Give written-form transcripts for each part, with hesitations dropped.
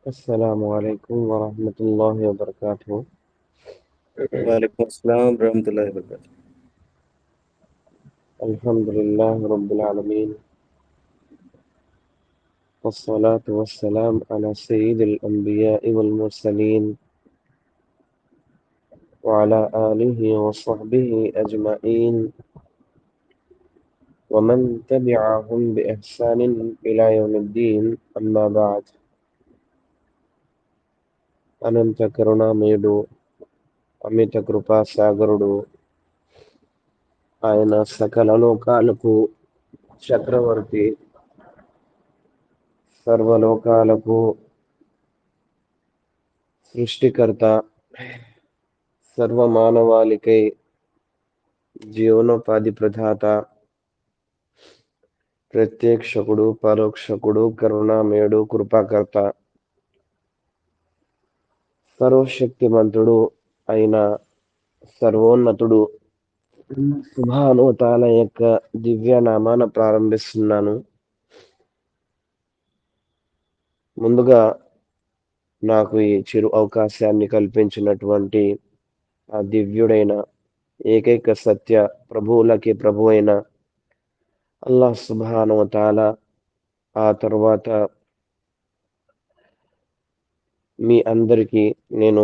السلام عليكم ورحمة الله وبركاته. वालेकुम अस्सलाम रहमतुल्लाहि वबरकातुह। الحمد لله رب العالمين، والصلاة والسلام على سيد الأنبياء والمرسلين وعلى آله وصحبه أجمعين ومن تبعهم بإحسان إلى يوم الدين. أما بعد. అనంత కరుణామయుడు, అమిత కృపా సాగరుడు, ఆయన సకల లోకాలకు చక్రవర్తి, సర్వలోకాలకు సృష్టికర్త, సర్వమానవాళికై జీవనోపాధి ప్రదాత, ప్రత్యక్షకుడు, పరోక్షకుడు, కరుణామయుడు, కృపాకర్త, సర్వశక్తిమంతుడు అయిన సర్వోన్నతుడు సుబ్హాను తాల యొక్క దివ్య నామాన ప్రారంభిస్తున్నాను. ముందుగా నాకు ఈ చిరు అవకాశాన్ని కల్పించినటువంటి ఆ దివ్యుడైన ఏకైక సత్య ప్రభువులకి ప్రభు అయిన అల్లాహ్ సుబ్హాను తాల, ఆ తర్వాత మీ అందరికీ నేను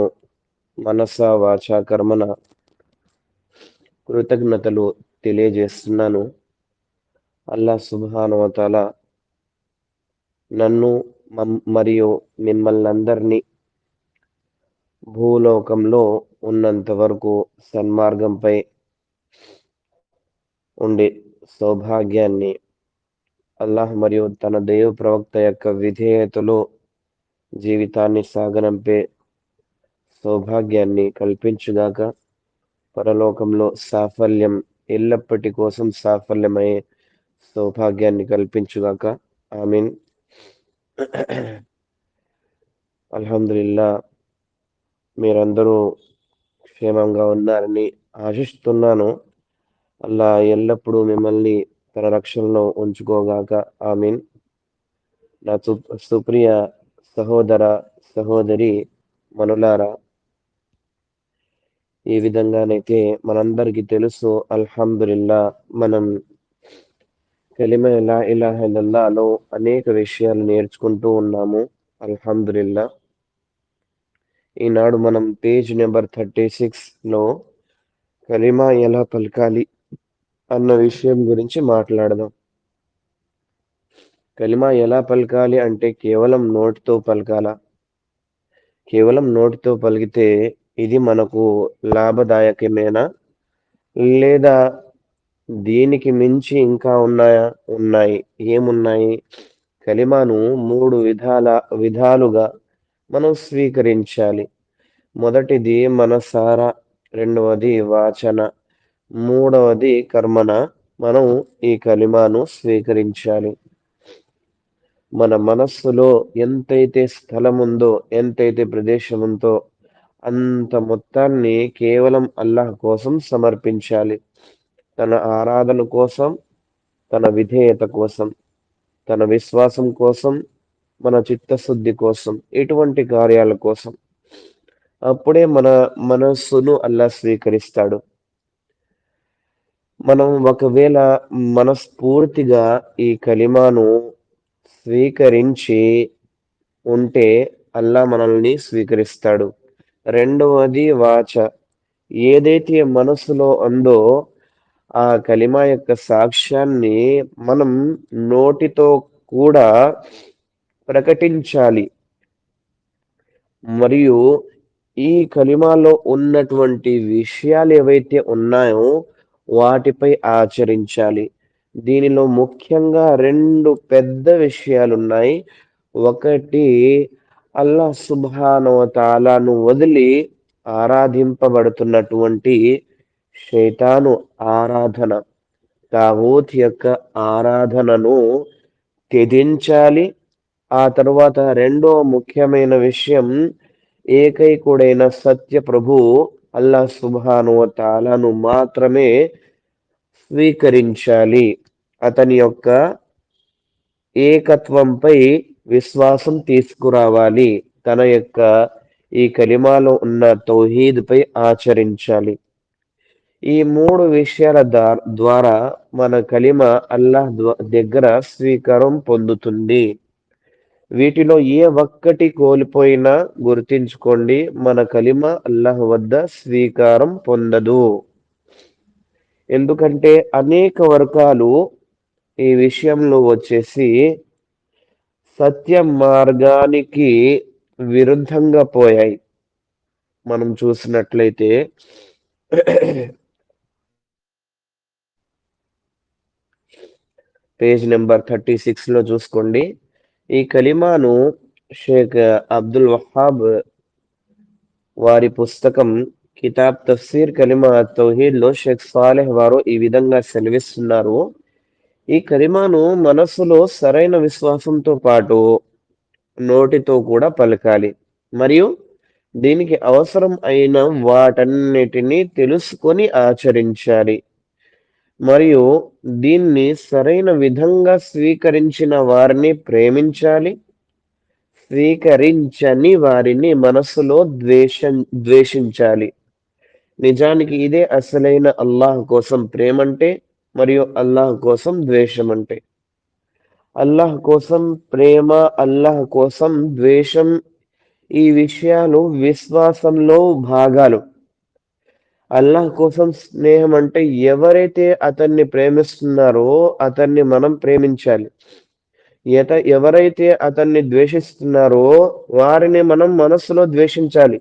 మనస వాచ కర్మన కృతజ్ఞతలు తెలియజేస్తున్నాను. అల్లాహ్ సుబ్హాను తాల నన్ను మరియు మిమ్మల్ని అందరినీ భూలోకంలో ఉన్నంత వరకు సన్మార్గంపై ఉండే సౌభాగ్యాన్ని అల్లాహ్ మరియు తన దైవ ప్రవక్త యొక్క విధేయతలో జీవితాన్ని సాగనంపే సౌభాగ్యాన్ని కల్పించుగాక. పరలోకంలో సాఫల్యం ఎల్లప్పటి కోసం సాఫల్యమయ్యే సౌభాగ్యాన్ని కల్పించుగాక. ఆమీన్. అల్హమ్దులిల్లా, మీరందరూ క్షేమంగా ఉన్నారని ఆశిస్తున్నాను. అల్లా ఎల్లప్పుడూ మిమ్మల్ని తన రక్షణలో ఉంచుకోగాక. ఆమీన్. నా సుప్రియ సహోదర సహోదరి మనులారా, ఈ విధంగానైతే మనందరికీ తెలుసు, అల్హమ్దులిల్లా, మనం కలిమా లా ఇలాహ ఇల్లల్లాహ్లో అనేక విషయాలు నేర్చుకుంటూ ఉన్నాము. అల్హమ్దులిల్లా, ఈనాడు మనం పేజ్ నెంబర్ 36లో కలిమా ఎలా పలకాలి అన్న విషయం గురించి మాట్లాడదాం. కలిమా ఎలా పలకాలి అంటే కేవలం నోటితో పలకాలా? కేవలం నోటితో పలికితే ఇది మనకు లాభదాయకమేనా, లేదా దీనికి మించి ఇంకా ఉన్నాయా? ఉన్నాయి. ఏమున్నాయి? కలిమాను మూడు విధాలుగా మనం స్వీకరించాలి. మొదటిది మనసార, రెండవది వాచన, మూడవది కర్మన మనం ఈ కలిమాను స్వీకరించాలి. మన మనస్సులో ఎంతైతే స్థలం ఉందో, ఎంతైతే ప్రదేశం ఉందో, అంత మొత్తాన్ని కేవలం అల్లాహ్ కోసం సమర్పించాలి. తన ఆరాధన కోసం, తన విధేయత కోసం, తన విశ్వాసం కోసం, మన చిత్తశుద్ధి కోసం, ఇటువంటి కార్యాల కోసం. అప్పుడే మన మనస్సును అల్లాహ్ స్వీకరిస్తాడు. మనం ఒకవేళ మనస్ఫూర్తిగా ఈ కలిమాను స్వీకరించి ఉంటే అల్లాహ్ మనల్ని స్వీకరిస్తాడు. రెండవది వాచ. ఏదైతే మనసులో ఉందో ఆ కలిమా యొక్క సాక్ష్యాన్ని మనం నోటితో కూడా ప్రకటించాలి. మరియు ఈ కలిమాలో ఉన్నటువంటి విషయాలు ఏవైతే ఉన్నాయో వాటిపై ఆచరించాలి. దీనిలో ముఖ్యంగా రెండు పెద్ద విషయాలున్నాయి. ఒకటి, అల్లాహ్ సుబ్హానహు వ తఆలాను వదిలి ఆరాధింపబడుతున్నటువంటి శైతాను ఆరాధన, తాగూత్ యొక్క ఆరాధనను త్యజించాలి. ఆ తరువాత రెండో ముఖ్యమైన విషయం, ఏకైకుడైన సత్య ప్రభు అల్లాహ్ సుబ్హానహు వ తఆలాను మాత్రమే స్వీకరించాలి. అతని యొక్క ఏకత్వంపై విశ్వాసం తీసుకురావాలి. తన యొక్క ఈ కలిమాలో ఉన్న తౌహీద్ పై ఆచరించాలి. ఈ 3 విషయాల ద్వారా మన కలిమ అల్లాహ్ దగ్గర స్వీకారం పొందుతుంది. వీటిలో ఏ ఒక్కటి కోల్పోయినా గుర్తించుకోండి, మన కలిమ అల్లాహ్ వద్ద స్వీకారం పొందదు. ఎందుకంటే అనేక వర్గాలు ఈ విషయంలో వచ్చేసి సత్య మార్గానికి విరుద్ధంగా పోయాయి. మనం చూసినట్లయితే పేజ్ నెంబర్ 36 లో చూసుకోండి. ఈ కలిమాను షేక్ అబ్దుల్ వహాబ్ వారి పుస్తకం కితాబ్ తఫ్సీర్ కలిమా తౌహీద్ లో షేక్ సాలెహ్ వారు ఈ విధంగా సెలవిస్తున్నారు. ఈ కలిమాను మనస్సులో సరైన విశ్వాసంతో పాటు నోటితో కూడా పలకాలి. మరియు దీనికి అవసరం అయిన వాటన్నిటినీ తెలుసుకొని ఆచరించాలి. మరియు దీన్ని సరైన విధంగా స్వీకరించిన వారిని ప్రేమించాలి. స్వీకరించని వారిని మనస్సులో ద్వేషించాలి. నిజానికి ఇదే అసలైన అల్లాహ్ కోసం ప్రేమంటే మరియు అల్లాహ్ కోసం ద్వేషం అంటే. అల్లాహ్ కోసం ప్రేమ, అల్లాహ్ కోసం ద్వేషం, ఈ విషయాలు విశ్వాసంలో భాగాలు. అల్లాహ్ కోసం స్నేహం అంటే ఎవరైతే అతన్ని ప్రేమిస్తున్నారో అతన్ని మనం ప్రేమించాలి. ఎవరైతే అతన్ని ద్వేషిస్తున్నారో వారిని మనం మనస్సులో ద్వేషించాలి.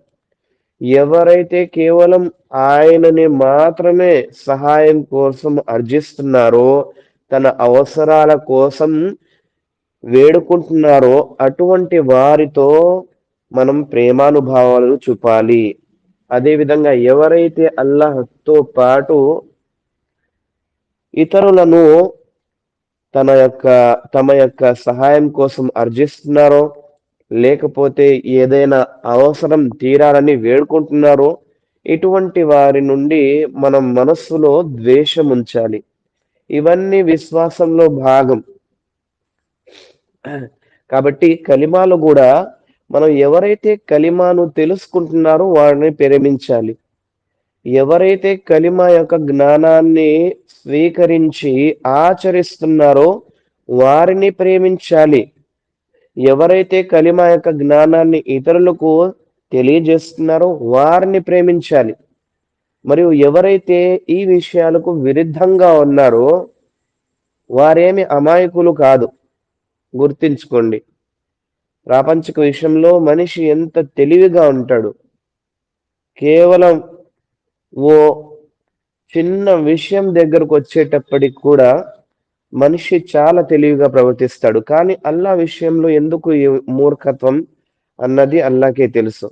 ఎవరైతే కేవలం ఆయనని మాత్రమే సహాయం కోసం అర్జిస్తున్నారో, తన అవసరాల కోసం వేడుకుంటున్నారో అటువంటి వారితో మనం ప్రేమానుభావాలు చూపాలి. అదేవిధంగా ఎవరైతే అల్లాహ్తో పాటు ఇతరులను తమ యొక్క సహాయం కోసం అర్జిస్తున్నారో, లేకపోతే ఏదైనా అవసరం తీరాలని వేడుకుంటున్నారో, ఇటువంటి వారి నుండి మనం మనస్సులో ద్వేషం ఉంచాలి. ఇవన్నీ విశ్వాసంలో భాగం. కాబట్టి కలిమాలు కూడా మనం ఎవరైతే కలిమాను తెలుసుకుంటున్నారో వారిని ప్రేమించాలి. ఎవరైతే కలిమా యొక్క జ్ఞానాన్ని స్వీకరించి ఆచరిస్తున్నారో వారిని ప్రేమించాలి. ఎవరైతే కలిమా యొక్క జ్ఞానాన్ని ఇతరులకు తెలియజేస్తున్నారో వారిని ప్రేమించాలి. మరియు ఎవరైతే ఈ విషయాలకు విరుద్ధంగా ఉన్నారో వారేమి అమాయకులు కాదు. గుర్తించుకోండి, ప్రాపంచిక విషయంలో మనిషి ఎంత తెలివిగా ఉంటాడు. కేవలం ఓ చిన్న విషయం దగ్గరకు వచ్చేటప్పటికి కూడా మనిషి చాలా తెలివిగా ప్రవర్తిస్తాడు. కానీ అల్లా విషయంలో ఎందుకు ఈ మూర్ఖత్వం అన్నది అల్లాకే తెలుసు.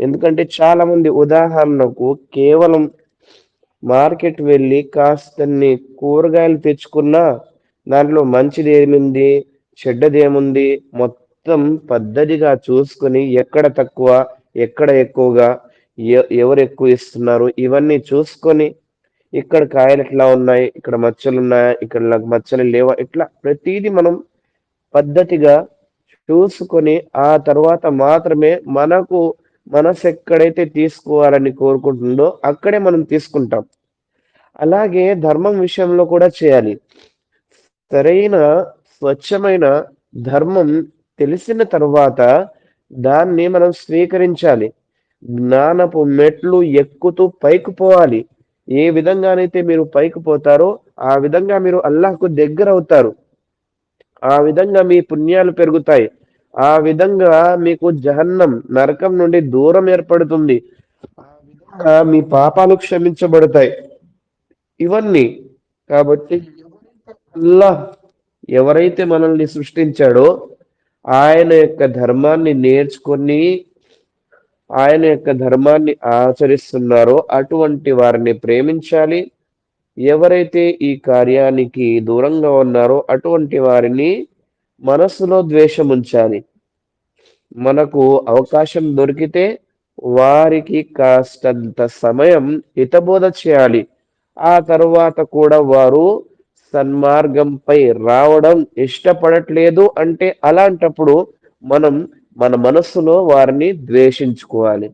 ఎందుకంటే చాలా మంది, ఉదాహరణకు కేవలం మార్కెట్ వెళ్ళి కాస్తన్ని కూరగాయలు తెచ్చుకున్నా దాంట్లో మంచిది ఏముంది, చెడ్డది ఏముంది, మొత్తం పద్ధతిగా చూసుకొని ఎక్కడ తక్కువ, ఎక్కడ ఎక్కువగా, ఎవరు ఎక్కువ ఇస్తున్నారు ఇవన్నీ చూసుకొని, ఇక్కడ కాయలు ఎట్లా ఉన్నాయి, ఇక్కడ మచ్చలు ఉన్నాయా, ఇక్కడ మచ్చలు లేవా, ఇట్లా ప్రతిదీ మనం పద్ధతిగా చూసుకొని ఆ తర్వాత మాత్రమే మనసు ఎక్కడైతే తీసుకోవాలని కోరుకుంటుందో అక్కడే మనం తీసుకుంటాం. అలాగే ధర్మం విషయంలో కూడా చేయాలి. సరైన స్వచ్ఛమైన ధర్మం తెలిసిన తర్వాత దాన్ని మనం స్వీకరించాలి. జ్ఞానపు మెట్లు ఎక్కుతూ పైకి పోవాలి. ఏ విధంగానైతే మీరు పైకి పోతారో ఆ విధంగా మీరు అల్లాహ్కు దగ్గర అవుతారు. ఆ విధంగా మీ పుణ్యాలు పెరుగుతాయి. ఆ విధంగా మీకు జహన్నం, నరకం నుండి దూరం ఏర్పడుతుంది. ఆ విధంగా మీ పాపాలు క్షమించబడతాయి. ఇవన్నీ కాబట్టి అల్లాహ్ ఎవరైతే మనల్ని సృష్టించాడో ఆయన యొక్క ధర్మాన్ని నేర్చుకొని ఆయన యొక్క ధర్మాన్ని ఆచరిస్తున్నారో అటువంటి వారిని ప్రేమించాలి. ఎవరైతే ఈ కార్యానికి దూరంగా ఉన్నారో అటువంటి వారిని మనస్సులో ద్వేషం ఉంచాలి. మనకు అవకాశం దొరికితే వారికి కాస్తంత సమయం హితబోధ చేయాలి. ఆ తరువాత కూడా వారు సన్మార్గంపై రావడం ఇష్టపడట్లేదు అంటే అలాంటప్పుడు మనం మన మనస్సులో వారిని ద్వేషించుకోవాలి.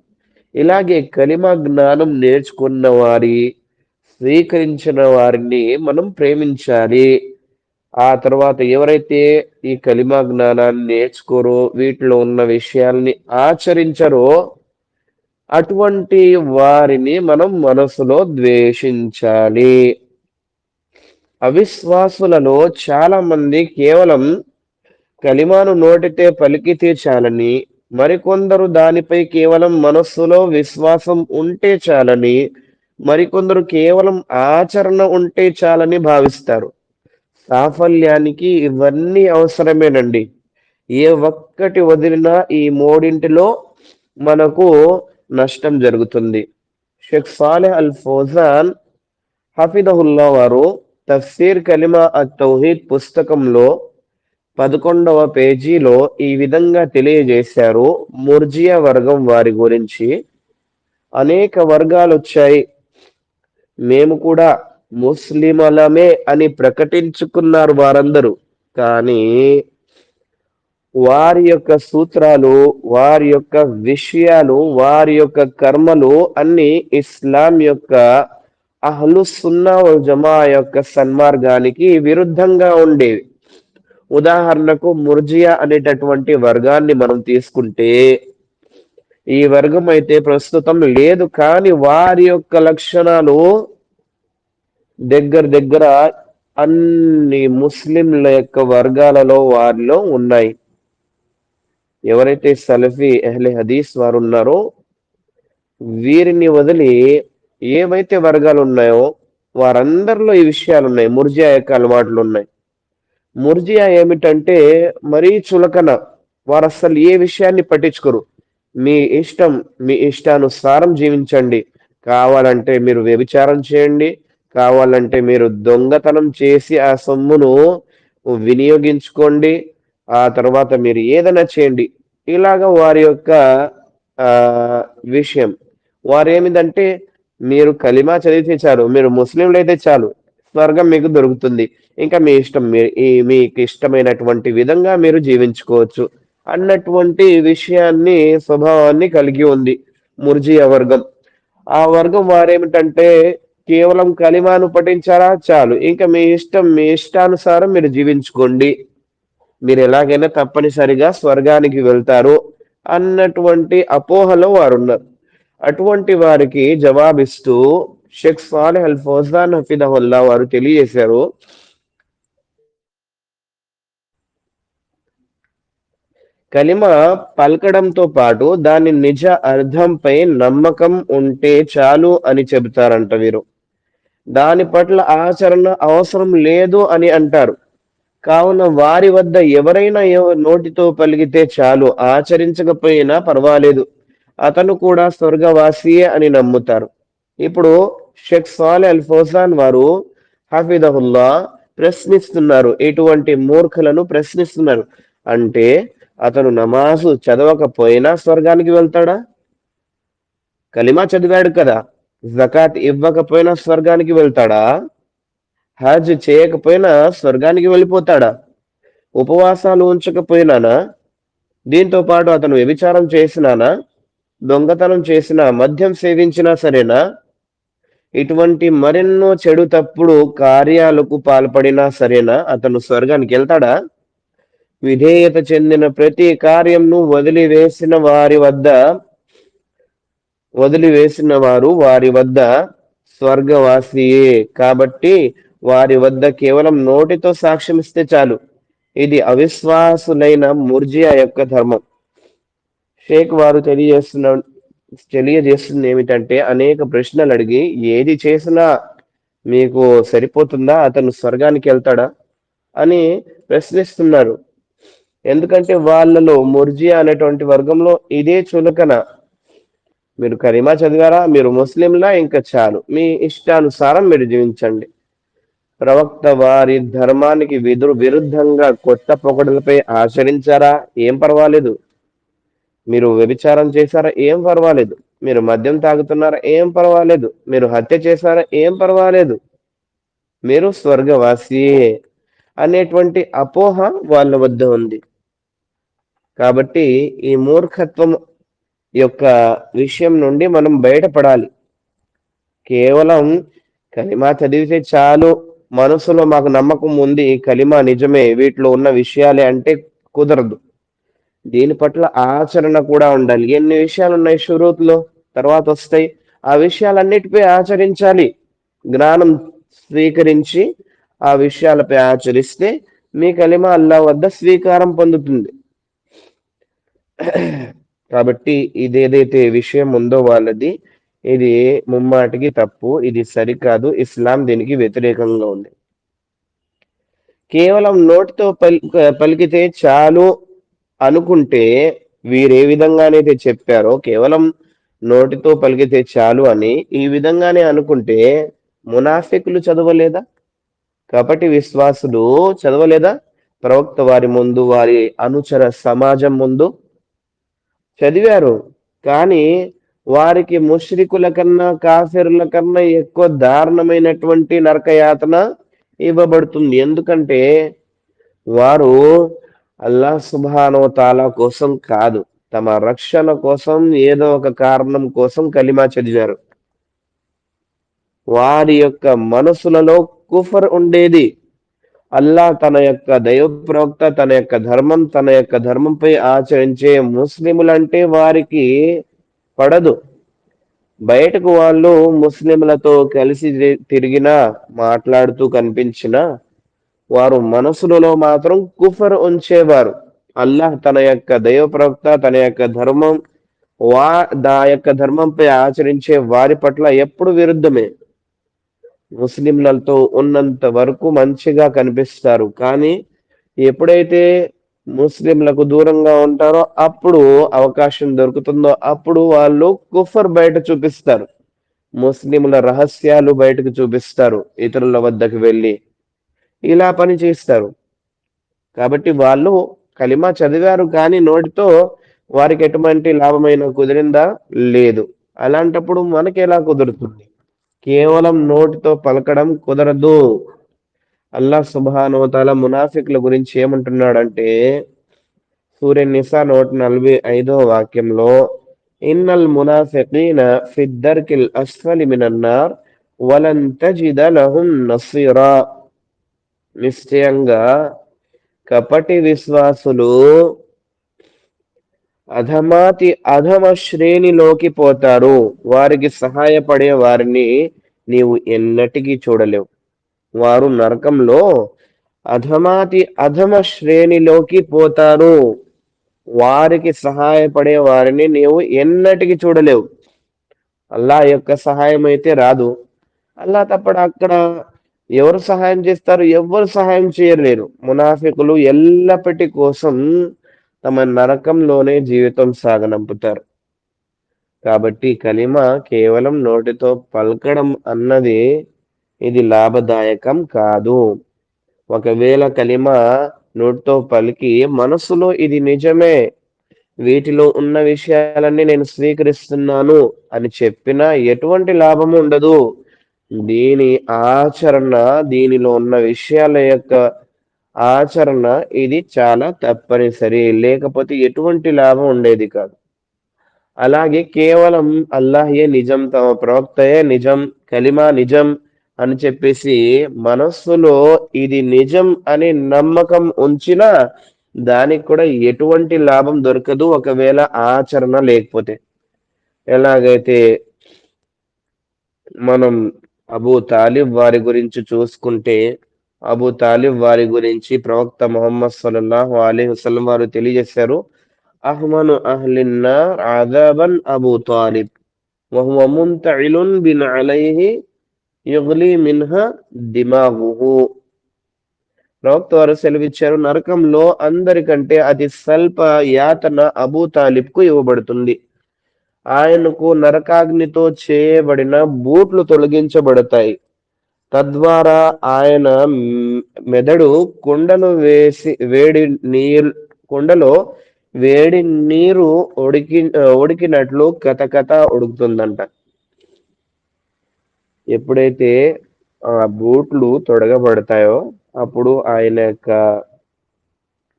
ఇలాగే కలిమా జ్ఞానం నేర్చుకున్న వారి స్వీకరించిన వారిని మనం ప్రేమించాలి. ఆ తర్వాత ఎవరైతే ఈ కలిమా జ్ఞానాన్ని నేర్చుకోరో, వీటిలో ఉన్న విషయాల్ని ఆచరించరో, అటువంటి వారిని మనం మనసులో ద్వేషించాలి. అవిశ్వాసులలో చాలా మంది కేవలం కలిమాను నోటితే పలికితే చాలని, మరికొందరు దానిపై కేవలం మనస్సులో విశ్వాసం ఉంటే చాలని, మరికొందరు కేవలం ఆచరణ ఉంటే చాలని భావిస్తారు. సాఫల్యానికి ఇవన్నీ అవసరమేనండి. ఏ ఒక్కటి వదిలినా ఈ మూడింటిలో మనకు నష్టం జరుగుతుంది. షేక్ సాలెహ్ అల్ ఫౌజాన్ హఫిదహుల్లా వారు తఫ్సీర్ కలిమా అత్ తౌహీద్ పుస్తకంలో 11వ పేజీలో ఈ విధంగా తెలియజేశారు. ముర్జియా వర్గం వారి గురించి. అనేక వర్గాలు వచ్చాయి, మేము కూడా ముస్లిమలమే అని ప్రకటించుకున్నారు వారందరూ. కానీ వారి యొక్క సూత్రాలు, వారి యొక్క విషయాలు, వారి యొక్క కర్మలు అన్ని ఇస్లాం యొక్క అహ్లు సున్నా వల్ జమా యొక్క సన్మార్గానికి విరుద్ధంగా ఉండేవి. ఉదాహరణకు ముర్జియా అనేటటువంటి వర్గాన్ని మనం తీసుకుంటే, ఈ వర్గం అయితే ప్రస్తుతం లేదు, కానీ వారి యొక్క లక్షణాలు దగ్గర దగ్గర అన్ని ముస్లింల యొక్క వర్గాలలో వారిలో ఉన్నాయి. ఎవరైతే సలఫీ అహ్లే హదీస్ వారు ఉన్నారో వీరిని వదిలి ఏవైతే వర్గాలు ఉన్నాయో వారందరిలో ఈ విషయాలు ఉన్నాయి. ముర్జియా యొక్క అలవాట్లు ఉన్నాయి. ముర్జియా ఏమిటంటే మరీ చులకన. వారు అసలు ఏ విషయాన్ని పట్టించుకోరు. మీ ఇష్టం, మీ ఇష్టానుసారం జీవించండి. కావాలంటే మీరు వ్యభిచారం చేయండి, కావాలంటే మీరు దొంగతనం చేసి ఆ సొమ్మును వినియోగించుకోండి, ఆ తర్వాత మీరు ఏదైనా చేయండి. ఇలాగా వారి యొక్క ఆ విషయం. వారేమిదంటే మీరు కలిమా చదివితే చాలు, మీరు ముస్లింలు అయితే చాలు, స్వర్గం మీకు దొరుకుతుంది. ఇంకా మీ ఇష్టం, మీకు ఇష్టమైనటువంటి విధంగా మీరు జీవించుకోవచ్చు అన్నటువంటి విషయాన్ని, స్వభావాన్ని కలిగి ఉంది ముర్జియా వర్గం. ఆ వర్గం వారేమిటంటే కేవలం కలిమాను పఠించారా చాలు, ఇంకా మీ ఇష్టం, మీ ఇష్టానుసారం మీరు జీవించుకోండి, మీరు ఎలాగైనా తప్పనిసరిగా స్వర్గానికి వెళ్తారు అన్నటువంటి అపోహలో వారు ఉన్నారు. అటువంటి వారికి జవాబిస్తూ షేక్ సాలెహ్ అల్ ఫౌజాన్ హఫిదహుల్లా వారు తెలియజేశారు, కలిమ పలకడంతో పాటు దాని నిజ అర్థంపై నమ్మకం ఉంటే చాలు అని చెబుతారంట వీరు. దాని పట్ల ఆచరణ అవసరం లేదు అని అంటారు. కావున వారి వద్ద ఎవరైనా నోటితో పలికితే చాలు, ఆచరించకపోయినా పర్వాలేదు, అతను కూడా స్వర్గవాసియే అని నమ్ముతారు. ఇప్పుడు షేక్ సాలెహ్ అల్ ఫౌజాన్ వారు హఫిదహుల్లా ప్రశ్నిస్తున్నారు, ఎటువంటి మూర్ఖులను ప్రశ్నిస్తున్నారు అంటే, అతను నమాజు చదవకపోయినా స్వర్గానికి వెళ్తాడా? కలిమా చదివాడు కదా, జకాత్ ఇవ్వకపోయినా స్వర్గానికి వెళ్తాడా? హజ్ చేయకపోయినా స్వర్గానికి వెళ్ళిపోతాడా? ఉపవాసాలు ఉంచకపోయినానా? దీంతో పాటు అతను వ్యభిచారం చేసినానా, దొంగతనం చేసినా, మద్యం సేవించినా సరేనా, ఇటువంటి మరెన్నో చెడు తప్పుడు కార్యాలకు పాల్పడినా సరేనా, అతను స్వర్గానికి వెళ్తాడా? విధేయత చెందిన ప్రతి కార్యంను వదిలివేసిన వారు వారి వద్ద స్వర్గవాసియే. కాబట్టి వారి వద్ద కేవలం నోటితో సాక్ష్యం ఇస్తే చాలు. ఇది అవిశ్వాసులైన ముర్జియా యొక్క ధర్మం. షేక్ వారు తెలియజేస్తుంది ఏమిటంటే, అనేక ప్రశ్నలు అడిగి ఏది చేసినా మీకు సరిపోతుందా, అతను స్వర్గానికి వెళ్తాడా అని ప్రశ్నిస్తున్నారు. ఎందుకంటే వాళ్ళలో ముర్జియా అనేటువంటి వర్గంలో ఇదే చులకన. మీరు కరీమా చదివారా, మీరు ముస్లింలా, ఇంకా చాలు, మీ ఇష్టానుసారం మీరు జీవించండి. ప్రవక్త వారి ధర్మానికి విరుద్ధంగా కొత్త పొగడలపై ఆచరించారా, ఏం పర్వాలేదు. మీరు వ్యభిచారం చేశారా, ఏం పర్వాలేదు. మీరు మద్యం తాగుతున్నారా, ఏం పర్వాలేదు. మీరు హత్య చేశారా, ఏం పర్వాలేదు. మీరు స్వర్గవాసియే అనేటువంటి అపోహ వాళ్ళ వద్ద ఉంది. కాబట్టి ఈ మూర్ఖత్వం యొక్క విషయం నుండి మనం బయటపడాలి. కేవలం కలిమా చదివితే చాలు, మనసులో మాకు నమ్మకం ఉంది కలిమా నిజమే, వీటిలో ఉన్న విషయాలే అంటే కుదరదు. దీని పట్ల ఆచరణ కూడా ఉండాలి. ఎన్ని విషయాలు ఉన్నాయి షురూత్లో, తర్వాత వస్తాయి. ఆ విషయాలన్నిటిపై ఆచరించాలి. జ్ఞానం స్వీకరించి ఆ విషయాలపై ఆచరిస్తే మీ కలిమా అల్లా వద్ద స్వీకారం పొందుతుంది. కాబట్టి ఇదేదైతే విషయం ఉందో వాళ్ళది, ఇది ముమ్మాటికి తప్పు, ఇది సరికాదు. ఇస్లాం దీనికి వ్యతిరేకంగా ఉంది. కేవలం నోటితో పలికితే చాలు అనుకుంటే, వీరే విధంగానైతే చెప్పారో కేవలం నోటితో పలికితే చాలు అని ఈ విధంగానే అనుకుంటే, మునాఫికులు చదవలేదా? కపటి విశ్వాసులు చదవలేదా? ప్రవక్త వారి ముందు, వారి అనుచర సమాజం ముందు చదివారు. కానీ వారికి ముష్రికుల కన్నా, కాఫిరుల కన్నా ఎక్కువ దారుణమైనటువంటి నరకయాతన ఇవ్వబడుతుంది. ఎందుకంటే వారు అల్లాహ్ సుబ్హానహు వ తఆలా కోసం కాదు, తమ రక్షణ కోసం, ఏదో ఒక కారణం కోసం కలిమా చదివారు. వారి యొక్క మనసులలో కుఫర్ ఉండేది. అల్లా తన యొక్క దైవ ప్రవక్త, తన యొక్క ధర్మం, తన యొక్క ధర్మంపై ఆచరించే ముస్లిములంటే వారికి పడదు. బయటకు వాళ్ళు ముస్లింలతో కలిసి తిరిగినా, మాట్లాడుతూ కనిపించినా, వారు మనసులలో మాత్రం కుఫర్ ఉంచేవారు. అల్లాహ్ తన యొక్క దైవ ప్రవక్త, తన యొక్క ధర్మం, దా యొక్క ధర్మంపై ఆచరించే వారి పట్ల ఎప్పుడు విరుద్ధమే. ముస్లింలతో ఉన్నంత వరకు మంచిగా కనిపిస్తారు, కానీ ఎప్పుడైతే ముస్లింలకు దూరంగా ఉంటారో, అప్పుడు అవకాశం దొరుకుతుందో అప్పుడు వాళ్ళు కుఫర్ బయట చూపిస్తారు. ముస్లింల రహస్యాలు బయటకు చూపిస్తారు ఇతరుల వద్దకు వెళ్ళి, ఇలా పని చేస్తారు. కాబట్టి వాళ్ళు కలిమా చదివారు, కానీ నోటితో వారికి ఎటువంటి లాభమైన కుదిరిందా? లేదు. అలాంటప్పుడు మనకి ఎలా కుదురుతుంది? కేవలం నోటితో పలకడం కుదరదు. అల్లాహ్ సుబ్హానహు వ తఆలా మునాఫికుల గురించి ఏమంటున్నాడంటే, సూర నిసా 145వ వాక్యంలో, ఇన్నల్ మునాఫికీన ఫిద్దర్కిల్ అస్ఫలి మినన్ నార్ వలన్ తజిద లహుం నసీరా. నిశ్చయంగా కపటి విశ్వాసులు అధమ శ్రేణిలోకి పోతారు. వారికి సహాయపడే వారిని నీవు ఎన్నటికీ చూడలేవు. వారు నరకంలో అధమ శ్రేణిలోకి పోతారు. వారికి సహాయపడే వారిని నీవు ఎన్నటికి చూడలేవు. అల్లా యొక్క సహాయం అయితే రాదు. అల్లా తప్పడు అక్కడ ఎవరు సహాయం చేస్తారు? ఎవ్వరు సహాయం చేయలేరు. మునాఫికులు ఎల్లప్పటి కోసం తమ నరకంలోనే జీవితం సాగనంపుతారు. కాబట్టి కలిమా కేవలం నోటితో పలకడం అన్నది ఇది లాభదాయకం కాదు. ఒకవేళ కలిమా నోటితో పలికి మనసులో ఇది నిజమే, వీటిలో ఉన్న విషయాలన్నీ నేను స్వీకరిస్తున్నాను అని చెప్పినా ఎటువంటి లాభము ఉండదు. దీని ఆచరణ, దీనిలో ఉన్న విషయాల యొక్క ఆచరణ ఇది చాలా తప్పనిసరి, లేకపోతే ఎటువంటి లాభం ఉండేది కాదు. అలాగే కేవలం అల్లాహయే నిజం, తమ ప్రవక్తయే నిజం, కలిమా నిజం అని చెప్పేసి మనస్సులో ఇది నిజం అని నమ్మకం ఉంచినా దానికి కూడా ఎటువంటి లాభం దొరకదు, ఒకవేళ ఆచరణ లేకపోతే. ఎలాగైతే మనం అబూ తాలిబ్ వారి గురించి చూసుకుంటే, అబూ తాలిబ్ వారి గురించి ప్రవక్త ముహమ్మద్ సల్లల్లాహు అలైహి వసల్లం వారు తెలియజేశారు, అహ్మను అహ్లిన్నార్ అదాబన్ అబూ తాలిబ్ వహువ ముంతఇలున్ బిన్ అలైహి యుగ్లీ మిన్హా దిమాగుహు. ప్రవక్త వారు సెలవిచ్చారు, నరకంలో అందరికంటే అతి స్వల్ప యాతన అబూ తాలిబ్కు ఇవ్వబడుతుంది. ఆయనకు నరకాగ్నితో చేయబడిన బూట్లు తొలగించబడతాయి. తద్వారా ఆయన మెదడు కుండలో వేడి నీరు ఉడికినట్లు కథకథ ఉడుకుతుందంట. ఎప్పుడైతే ఆ బూట్లు తొడగబడతాయో అప్పుడు ఆయన యొక్క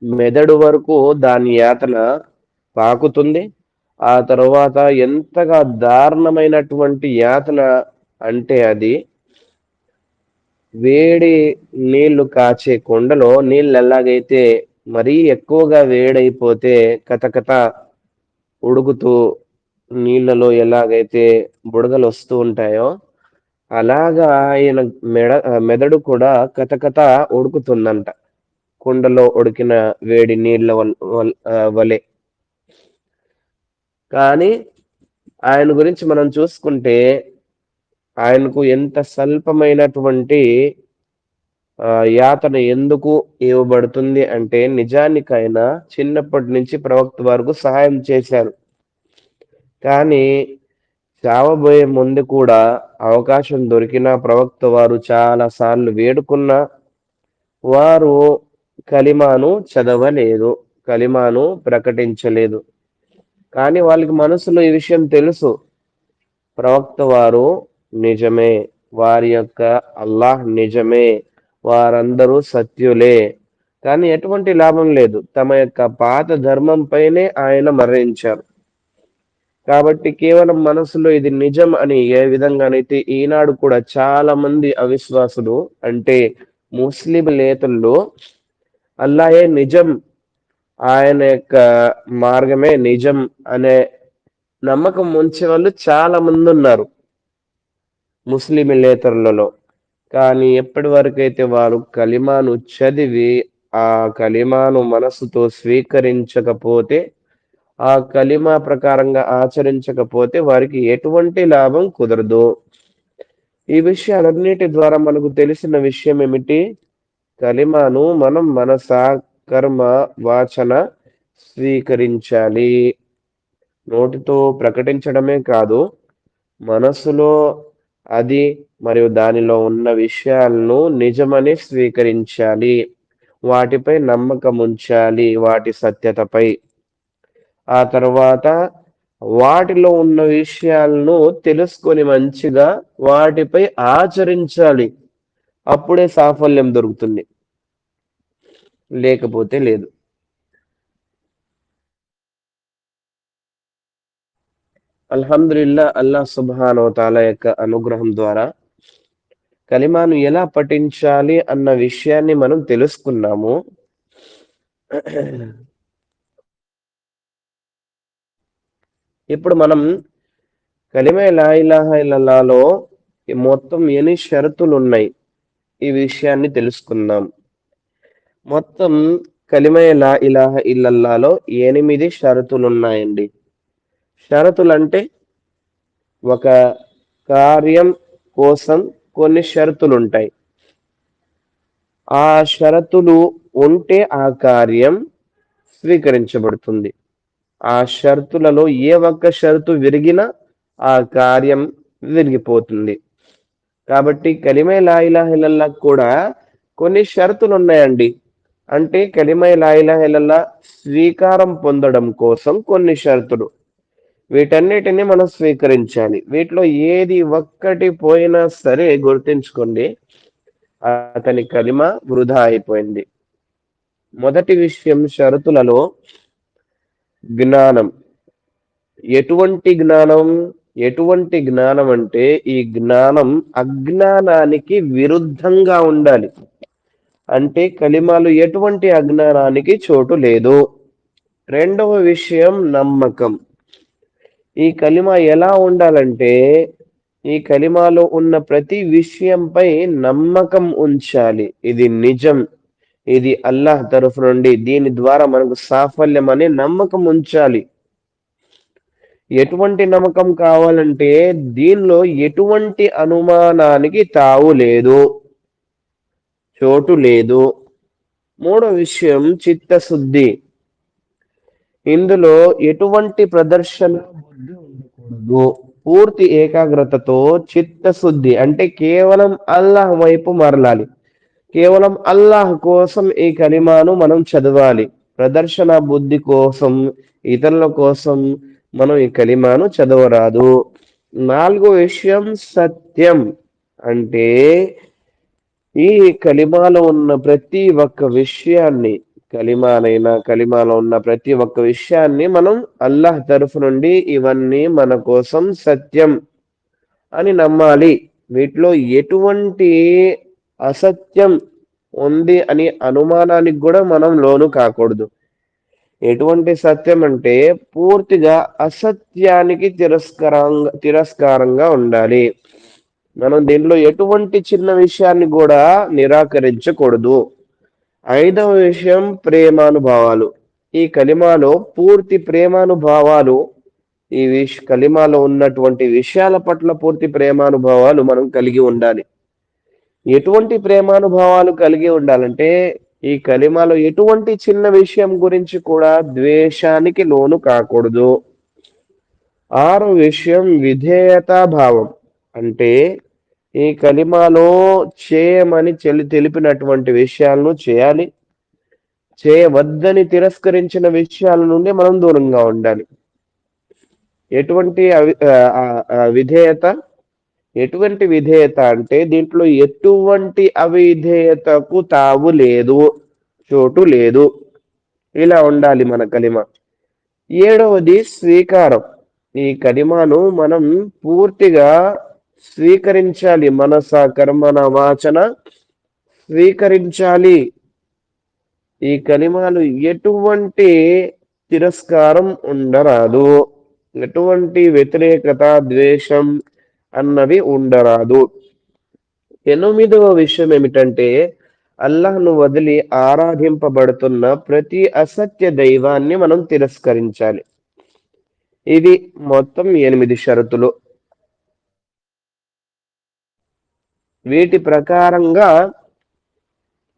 మెదడు వరకు దాని యాతన పాకుతుంది. ఆ తర్వాత ఎంతగా దారుణమైనటువంటి యాతన అంటే అది వేడి నీళ్లు కాచే కుండలో నీళ్ళు ఎలాగైతే మరీ ఎక్కువగా వేడైపోతే కతకత ఉడుకుతూ నీళ్ళలో ఎలాగైతే బుడగలు వస్తూ ఉంటాయో అలాగా ఆయన మెదడు కూడా కతకత ఉడుకుతుందంట. కుండలో ఉడికిన వేడి నీళ్ళ వలె. కానీ ఆయన గురించి మనం చూసుకుంటే ఆయనకు ఎంత స్వల్పమైనటువంటి యాతన ఎందుకు ఇవ్వబడుతుంది అంటే నిజానికి ఆయన చిన్నప్పటి నుంచి ప్రవక్త వరకు సహాయం చేశారు. కానీ చావబోయే ముందు కూడా అవకాశం దొరికిన ప్రవక్త వారు చాలా సార్లు వేడుకున్నా వారు కలిమాను చదవలేదు, కలిమాను ప్రకటించలేదు. కానీ వాళ్ళకి మనసులో ఈ విషయం తెలుసు, ప్రవక్త వారు నిజమే, వారి యొక్క అల్లాహ్ నిజమే, వారందరూ సత్యులే. కానీ ఎటువంటి లాభం లేదు, తమ యొక్క పాత ధర్మం పైనే ఆయన మరణించారు. కాబట్టి కేవలం మనసులో ఇది నిజం అని ఏ విధంగానైతే ఈనాడు కూడా చాలా మంది అవిశ్వాసులు అంటే ముస్లింలేతల్లో అల్లాహే నిజం, ఆయన యొక్క మార్గమే నిజం అనే నమ్మకం ఉంచే వాళ్ళు చాలా మంది ఉన్నారు ముస్లింలేతరులలో. కానీ ఎప్పటి వరకైతే వారు కలిమాను చదివి ఆ కలిమాను మనసుతో స్వీకరించకపోతే, ఆ కలిమా ప్రకారంగా ఆచరించకపోతే వారికి ఎటువంటి లాభం కుదరదు. ఈ విషయాలన్నిటి ద్వారా మనకు తెలిసిన విషయం ఏమిటి? కలిమాను మనం మనస, కర్మ, వాచన స్వీకరించాలి. నోటితో ప్రకటించడమే కాదు, మనసులో అది మరియు దానిలో ఉన్న విషయాలను నిజమని స్వీకరించాలి. వాటిపై నమ్మకం ఉంచాలి, వాటి సత్యతపై. ఆ తర్వాత వాటిలో ఉన్న విషయాలను తెలుసుకొని మంచిగా వాటిపై ఆచరించాలి. అప్పుడే సాఫల్యం దొరుకుతుంది, లేకపోతే లేదు. అల్హమ్దులిల్లా, అల్లాహ్ సుబ్హానహు వ తఆలా యొక్క అనుగ్రహం ద్వారా కలిమాను ఎలా పఠించాలి అన్న విషయాన్ని మనం తెలుసుకున్నాము. ఇప్పుడు మనం కలిమే లా ఇలాహ ఇల్లల్లాహలో మొత్తం ఎన్ని షరతులు ఉన్నాయి ఈ విషయాన్ని తెలుసుకుందాం. మొత్తం కలిమే లా ఇలాహ ఇల్లల్లాహలో 8 షరతులు ఉన్నాయండి. షరతులు అంటే ఒక కార్యం కోసం కొన్ని షరతులు ఉంటాయి. ఆ షరతులు ఉంటే ఆ కార్యం స్వీకరించబడుతుంది. ఆ షరతులలో ఏ ఒక్క షరతు విరిగినా ఆ కార్యం విరిగిపోతుంది. కాబట్టి కలిమే లా ఇలాహ ఇల్లల్లాహ్ కూడా కొన్ని షరతులు ఉన్నాయండి. అంటే కలిమే లా ఇలాహ ఇల్లల్లాహ్ స్వీకారం పొందడం కోసం కొన్ని షరతులు, వీటన్నిటిని మనం స్వీకరించాలి. వీటిలో ఏది ఒక్కటి పోయినా సరే గుర్తుంచుకోండి, అతని కలిమ వృధా అయిపోయింది. మొదటి విషయం షరతులలో జ్ఞానం. ఎటువంటి జ్ఞానం? ఎటువంటి జ్ఞానం అంటే ఈ జ్ఞానం అజ్ఞానానికి విరుద్ధంగా ఉండాలి. అంటే కలిమాలు ఎటువంటి అజ్ఞానానికి చోటు లేదు. రెండవ విషయం నమ్మకం. ఈ కలిమ ఎలా ఉండాలంటే ఈ కలిమాలో ఉన్న ప్రతి విషయంపై నమ్మకం ఉంచాలి. ఇది నిజం, ఇది అల్లాహ్ తరఫు నుండి, దీని ద్వారా మనకు సాఫల్యం అనే నమ్మకం ఉంచాలి. ఎటువంటి నమ్మకం కావాలంటే దీనిలో ఎటువంటి అనుమానానికి తావు లేదు, చోటు లేదు. మూడో విషయం చిత్తశుద్ధి. ఇందులో ఎటువంటి ప్రదర్శన బుద్ధి ఉండకూడదు. పూర్తి ఏకాగ్రతతో చిత్తశుద్ధి అంటే కేవలం అల్లాహ్ వైపు మరలాలి. కేవలం అల్లాహ్ కోసం ఈ కలిమాను మనం చదవాలి. ప్రదర్శన బుద్ధి కోసం, ఇతరుల కోసం మనం ఈ కలిమాను చదవరాదు. నాలుగో విషయం సత్యం. అంటే ఈ కలిమాలో ఉన్న ప్రతి ఒక్క విషయాన్ని, కలిమాలో ఉన్న ప్రతి ఒక్క విషయాన్ని మనం అల్లాహ్ తరఫు నుండి ఇవన్నీ మన కోసం సత్యం అని నమ్మాలి. వీటిలో ఎటువంటి అసత్యం ఉంది అని అనుమానానికి కూడా మనం లోను కాకూడదు. ఎటువంటి సత్యం అంటే పూర్తిగా అసత్యానికి తిరస్కారంగా ఉండాలి. మనం దీనిలో ఎటువంటి చిన్న విషయాన్ని కూడా నిరాకరించకూడదు. ఐదవ విషయం ప్రేమానుభావాలు. ఈ కలిమాలో పూర్తి ప్రేమానుభావాలు, కలిమాలో ఉన్నటువంటి విషయాల పట్ల పూర్తి ప్రేమానుభావాలు మనం కలిగి ఉండాలి. ఎటువంటి ప్రేమానుభావాలు కలిగి ఉండాలంటే ఈ కలిమాలో ఎటువంటి చిన్న విషయం గురించి కూడా ద్వేషానికి లోను కాకూడదు. ఆరో విషయం విధేయతా భావం. అంటే ఈ కలిమాలో చేయమని తెలిపినటువంటి విషయాలను చేయాలి, చేయవద్దని తిరస్కరించిన విషయాల నుండి మనం దూరంగా ఉండాలి. ఎటువంటి విధేయత, ఎటువంటి విధేయత అంటే దీంట్లో ఎటువంటి అవిధేయతకు తావు లేదు, చోటు లేదు. ఇలా ఉండాలి మన కలిమ. ఏడవది స్వీకారం. ఈ కలిమాను మనం పూర్తిగా స్వీకరించాలి. మనస కర్మన వాచన స్వీకరించాలి. ఈ కలిమాలు ఎటువంటి తిరస్కారం ఉండరాదు, ఎటువంటి వ్యతిరేకత, ద్వేషం అన్నవి ఉండరాదు. ఎనిమిదవ విషయం ఏమిటంటే అల్లాహ్ను వదిలి ఆరాధింపబడుతున్న ప్రతి అసత్య దైవాన్ని మనం తిరస్కరించాలి. ఇది మొత్తం 8 షరతులు. వీటి ప్రకారంగా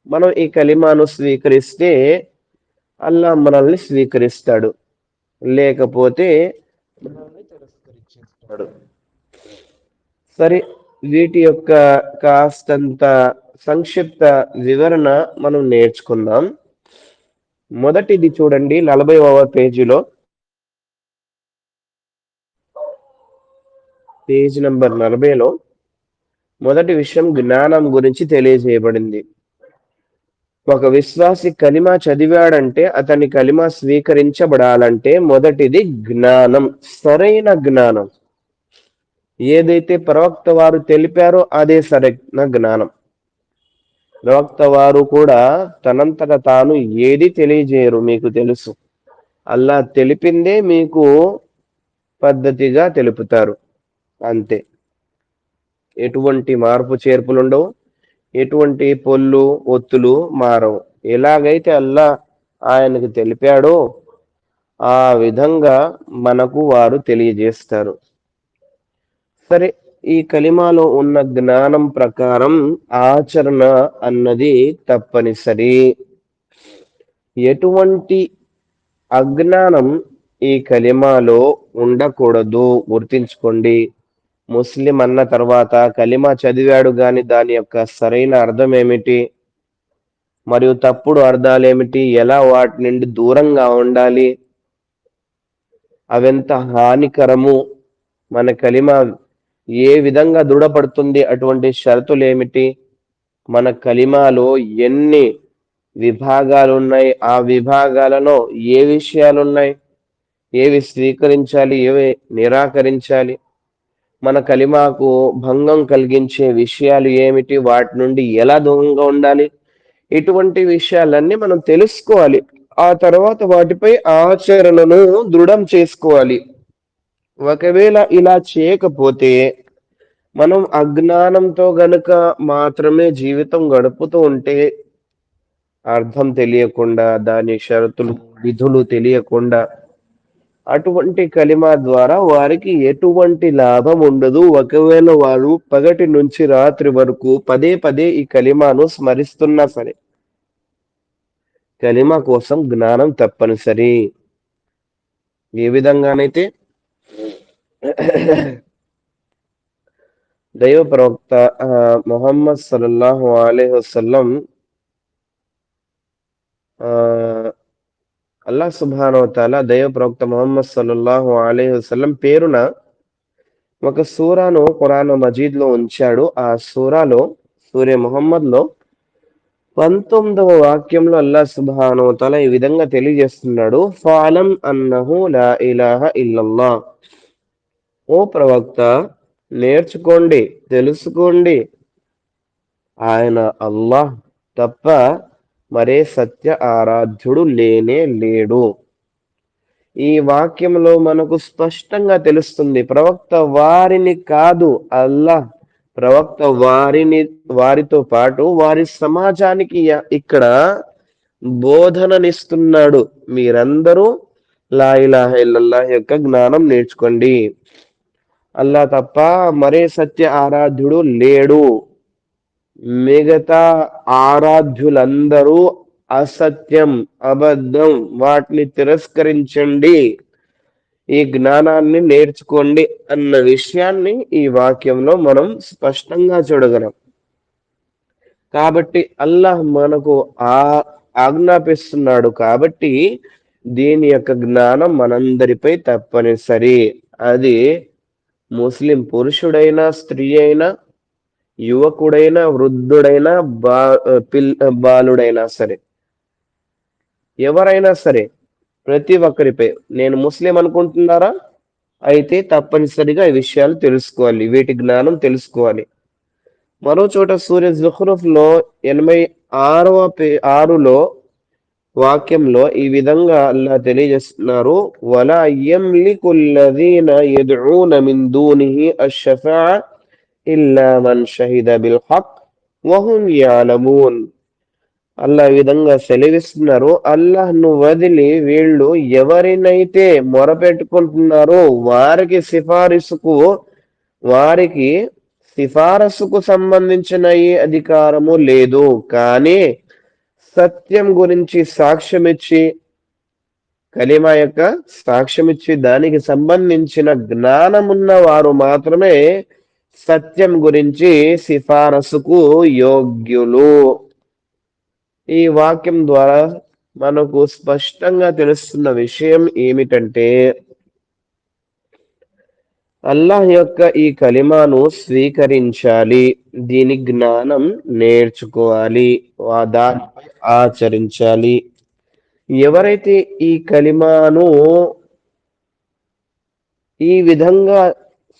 మనం ఈ కలిమాను స్వీకరిస్తే అల్లాహ్ మనల్ని స్వీకరిస్తాడు, లేకపోతే మనల్ని తిరస్కరించేస్తాడు. సరే, వీటి యొక్క కాస్తంత సంక్షిప్త వివరణ మనం నేర్చుకుందాం. మొదటిది చూడండి, 40వ పేజీలో, పేజ్ నంబర్ 40లో మొదటి విషయం జ్ఞానం గురించి తెలియజేయబడింది. ఒక విశ్వాసి కలిమా చదివాడంటే, అతని కలిమా స్వీకరించబడాలంటే మొదటిది జ్ఞానం, సరైన జ్ఞానం. ఏదైతే ప్రవక్త వారు తెలిపారో అదే సరైన జ్ఞానం. ప్రవక్త వారు కూడా తనంతట తాను ఏది తెలియజేయరు, మీకు తెలుసు. అల్లా తెలిపిందే మీకు పద్ధతిగా తెలుపుతారు, అంతే. ఎటువంటి మార్పు చేర్పులు ఉండవు, ఎటువంటి పొల్లు ఒత్తులు మారవు. ఎలాగైతే అల్లా ఆయనకు తెలిపాడో ఆ విధంగా మనకు వారు తెలియజేస్తారు. సరే, ఈ కలిమాలో ఉన్న జ్ఞానం ప్రకారం ఆచరణ అన్నది తప్పనిసరి. ఎటువంటి అజ్ఞానం ఈ కలిమాలో ఉండకూడదు, గుర్తించుకోండి. ముస్లిం అన్న తర్వాత కలిమా చదివాడు గాని దాని యొక్క సరైన అర్థం ఏమిటి, మరియు తప్పుడు అర్థాలు ఏమిటి, ఎలా వాటి నుండి దూరంగా ఉండాలి, అవెంత హానికరము, మన కలిమా ఏ విధంగా దృఢపడుతుంది, అటువంటి షరతులు ఏమిటి, మన కలిమాలో ఎన్ని విభాగాలు ఉన్నాయి, ఆ విభాగాలలో ఏ విషయాలు ఉన్నాయి, ఏవి స్వీకరించాలి, ఏవి నిరాకరించాలి, మన కలిమాకు భంగం కలిగించే విషయాలు ఏమిటి, వాటి నుండి ఎలా దూరంగా ఉండాలి, ఇటువంటి విషయాలన్నీ మనం తెలుసుకోవాలి. ఆ తర్వాత వాటిపై ఆచరణను దృఢం చేసుకోవాలి. ఒకవేళ ఇలా చేయకపోతే మనం అజ్ఞానంతో గనుక మాత్రమే జీవితం గడుపుతూ ఉంటే, అర్థం తెలియకుండా, దాని షరతులు విధులు తెలియకుండా, అటువంటి కలిమా ద్వారా వారికి ఎటువంటి లాభం ఉండదు. ఒకవేళ వారు పగటి నుంచి రాత్రి వరకు పదే పదే ఈ కలిమాను స్మరిస్తున్నా సరే. కలిమా కోసం జ్ఞానం తప్పనిసరి. ఏ విధంగానైతే దైవ ప్రవక్త ముహమ్మద్ సల్లల్లాహు అలైహి వసల్లం అల్లాహ్ సుబ్హానహు వ తఆలా దైవ ప్రవక్త ముహమ్మద్ సల్లల్లాహు అలైహి వసల్లం పేరున ఒక సూరాను ఖురాన్ మజీద్ లో ఉంచాడు. ఆ సూరాలో సూర్య ముహమ్మద్లో 19వ వాక్యంలో అల్లాహ్ సుబ్హానహు వ తఆలా ఈ విధంగా తెలియజేస్తున్నాడు, ఫాలం అన్నహు లా ఇలాహ ఇల్లల్లాహ్. ఓ ప్రవక్త, నేర్చుకోండి, తెలుసుకోండి, ఆయన అల్లాహ్ తప్ప మరే సత్య ఆరాధ్యుడు లేనే లేడు. ఈ వాక్యంలో మనకు స్పష్టంగా తెలుస్తుంది, ప్రవక్త వారిని కాదు, అల్లాహ్ ప్రవక్త వారితో పాటు వారి సమాజానికి ఇక్కడ బోధననిస్తున్నాడు. మీరందరూ లా ఇలాహ ఇల్లల్లాహ్ యొక్క జ్ఞానం నేర్చుకోండి. అల్లా తప్ప మరే సత్య ఆరాధ్యుడు లేడు. మిగతా ఆరాధ్యులందరూ అసత్యం, అబద్ధం, వాటిని తిరస్కరించండి, ఈ జ్ఞానాన్ని నేర్చుకోండి అన్న విషయాన్ని ఈ వాక్యంలో మనం స్పష్టంగా చూడగలం. కాబట్టి అల్లాహ్ మనకు ఆజ్ఞాపిస్తున్నాడు కాబట్టి దీని యొక్క జ్ఞానం మనందరిపై తప్పనిసరి. అది ముస్లిం పురుషుడైనా, స్త్రీ అయినా, యువకుడైనా, వృద్ధుడైనా, బాలుడైనా సరే, ఎవరైనా సరే, ప్రతి ఒక్కరిపై. నేను ముస్లిం అనుకుంటున్నారా? అయితే తప్పనిసరిగా ఈ విషయాలు తెలుసుకోవాలి, వీటి జ్ఞానం తెలుసుకోవాలి. మరో చోట సూర్య జుఖ్రుఫ్ లో 86వ వాక్యంలో ఈ విధంగా అల్లా తెలియజేస్తున్నారు, వలా యమ్లికు అల్లదీన యద్ఊన మిన్ దూనిహి అష్షఫాఅ ఇల్లా మన్ షహిద బిల్ హక్ వహుం యఅలమూన్. అల్లా ఈ విధంగా సెలవిస్తున్నారు, అల్లాహ్ను వదిలి వీళ్ళు ఎవరినైతే మొరపెట్టుకుంటున్నారో వారికి సిఫారసుకు సంబంధించిన ఏ అధికారము లేదు. కానీ సత్యం గురించి సాక్ష్యమిచ్చి, కలిమా యొక్క సాక్ష్యమిచ్చి దానికి సంబంధించిన జ్ఞానమున్న వారు మాత్రమే సత్యం గురించి సిఫారసుకు యోగ్యులు. ఈ వాక్యం ద్వారా మనకు స్పష్టంగా తెలుస్తున్న విషయం ఏమిటంటే, అల్లాహ్ యొక్క ఈ కలిమాను స్వీకరించాలి, దీని జ్ఞానం నేర్చుకోవాలి, దానిపై ఆచరించాలి. ఎవరైతే ఈ కలిమాను ఈ విధంగా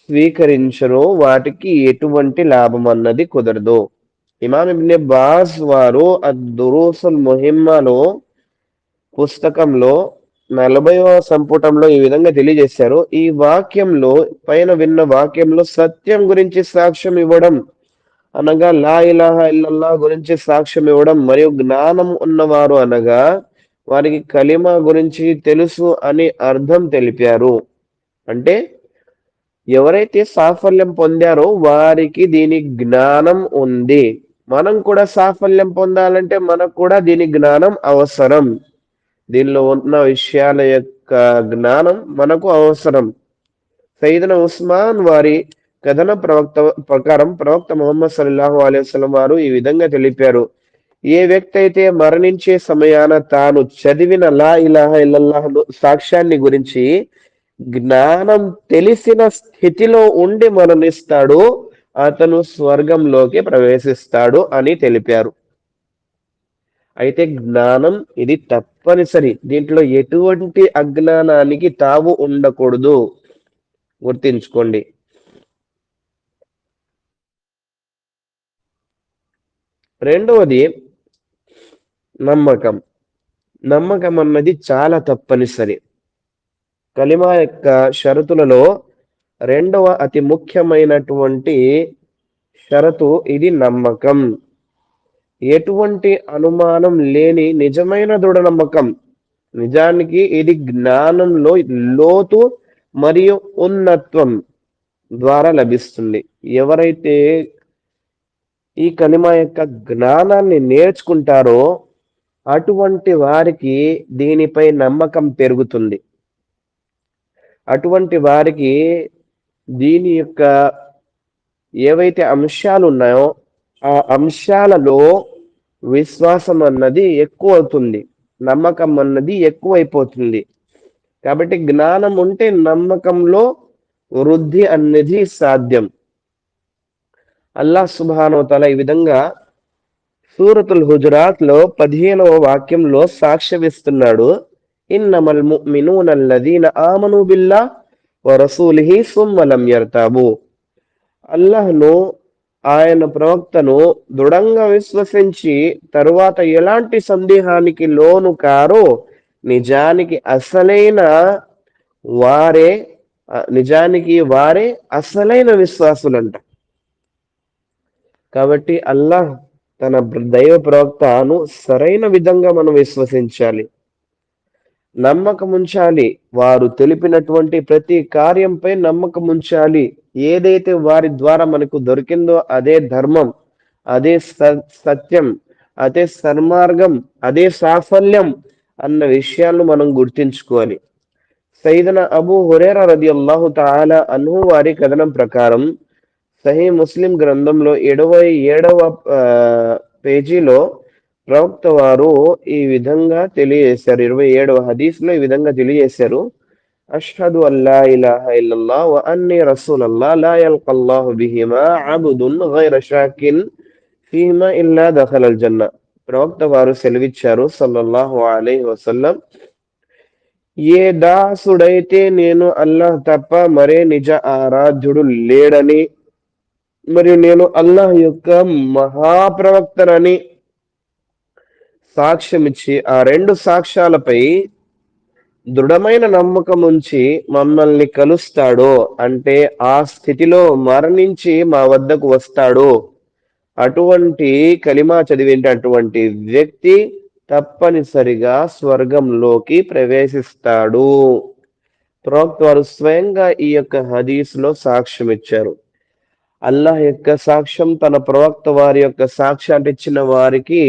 స్వీకరించరో వాటికి ఎటువంటి లాభం అన్నది కుదరదు. ఇమాం ఇబ్న్ బాజ్ వారు అద్దురూసుల్ ముహిమ్మలో పుస్తకంలో 40వ సంపుటంలో ఈ విధంగా తెలియజేశారు, ఈ వాక్యంలో పైన విన్న వాక్యంలో సత్యం గురించి సాక్ష్యం ఇవ్వడం అనగా లా ఇలాహ ఇల్లల్లాహ్ గురించి సాక్ష్యం ఇవ్వడం, మరియు జ్ఞానం ఉన్నవారు అనగా వారికి కలిమా గురించి తెలుసు అని అర్థం తెలిపారు. అంటే ఎవరైతే సాఫల్యం పొందారో వారికి దీని జ్ఞానం ఉంది. మనం కూడా సాఫల్యం పొందాలంటే మనకు కూడా దీని జ్ఞానం అవసరం. దీనిలో ఉన్న విషయాల యొక్క జ్ఞానం మనకు అవసరం. సయ్యిదనా ఉస్మాన్ వారి కథన ప్రకారం ప్రవక్త ముహమ్మద్ సల్లల్లాహు అలైహి వసల్లం వారు ఈ విధంగా తెలిపారు, ఏ వ్యక్తి అయితే మరణించే సమయాన తాను చదివిన లా ఇలాహ ఇల్లల్లాహ్ సాక్ష్యాన్ని గురించి జ్ఞానం తెలిసిన స్థితిలో ఉండి మరణిస్తాడు, అతను స్వర్గంలోకి ప్రవేశిస్తాడు అని తెలిపారు. అయితే జ్ఞానం ఇది తప్పనిసరి, దీంట్లో ఎటువంటి అజ్ఞానానికి తావు ఉండకూడదు, గుర్తించుకోండి. రెండవది నమ్మకం. నమ్మకం అన్నది చాలా తప్పనిసరి. కలిమా యొక్క షరతులలో రెండవ అతి ముఖ్యమైనటువంటి షరతు ఇది నమ్మకం. ఎటువంటి అనుమానం లేని నిజమైన దృఢ నమ్మకం. నిజానికి ఇది జ్ఞానంలో లోతు మరియు ఉన్నత్వం ద్వారా లభిస్తుంది. ఎవరైతే ఈ కలిమా యొక్క జ్ఞానాన్ని నేర్చుకుంటారో అటువంటి వారికి దీనిపై నమ్మకం పెరుగుతుంది. అటువంటి వారికి దీని యొక్క ఏవైతే అంశాలు ఉన్నాయో ఆ అంశాలలో విశ్వాసం అన్నది ఎక్కువ అవుతుంది, నమ్మకం అన్నది ఎక్కువైపోతుంది. కాబట్టి జ్ఞానం ఉంటే నమ్మకంలో వృద్ధి అనేది సాధ్యం. అల్లాహ్ సుబ్హానహు వ తఆలా ఈ విధంగా సూరతుల్ హుజురాత్ లో 15వ వాక్యంలో సాక్ష్యమిస్తున్నాడు. ఇన్నమల్ ముഅ్మినూన అల్లదీన ఆమను బిల్లాహ్ వ రసూలిహి సుమ్మ లం యర్తాబు. అల్లాహ్ను ఆయన ప్రవక్తను దృఢంగా విశ్వసించి తరువాత ఎలాంటి సందేహానికి లోను కారో నిజానికి అసలైన వారే నిజానికి వారే అసలైన విశ్వాసులంట. కాబట్టి అల్లాహ్ తన దైవ ప్రవక్తను సరైన విధంగా మనం విశ్వసించాలి, నమ్మకం ఉంచాలి. వారు తెలిపినటువంటి ప్రతి కార్యంపై నమ్మకం ఉంచాలి. ఏదైతే వారి ద్వారా మనకు దొరికిందో అదే ధర్మం, అదే సత్యం, అదే సన్మార్గం, అదే సాఫల్యం అన్న విషయాలను మనం గుర్తించుకోవాలి. సయ్యిదనా అబూ హురైరా రదియల్లాహు తఆలా అన్హు వారి కథనం ప్రకారం సహీ ముస్లిం గ్రంథంలో 77వ పేజీలో ప్రవక్త వారు ఈ విధంగా తెలియజేశారు. 27వ హదీస్లో ఈ విధంగా తెలియజేశారు. అష్హదు అల్లా ఇలాహ ఇల్లల్లాహ్ వ అన్నీ రసూలల్లాహ్ లా యల్కల్లాహు బిహిమా అబ్దున్ గైర షాకిన్ ఫీహిమా ఇల్లా దఖలల్ జన్న. ప్రవక్త వారు సెలవిచ్చారు సల్లల్లాహు అలైహి వసల్లం, ఏ దాసుడైతే నేను అల్లాహ్ తప్ప మరే నిజ ఆరాధ్యుడు లేడని మరియు నేను అల్లాహ్ యొక్క మహాప్రవక్తనని సాక్ష్యమిచ్చి ఆ రెండు సాక్ష్యాలపై దృఢమైన నమ్మకం ఉంచి మమ్మల్ని కలుస్తాడో, అంటే ఆ స్థితిలో మరణించి మా వద్దకు వస్తాడో, అటువంటి కలిమా చదివినటువంటి వ్యక్తి తప్పనిసరిగా స్వర్గంలోకి ప్రవేశిస్తాడు. ప్రవక్త వారు స్వయంగా ఈ యొక్క హదీస్లో సాక్ష్యం ఇచ్చారు. అల్లాహ్ యొక్క సాక్ష్యం, తన ప్రవక్త వారి యొక్క సాక్ష్యాన్ని ఇచ్చిన వారికి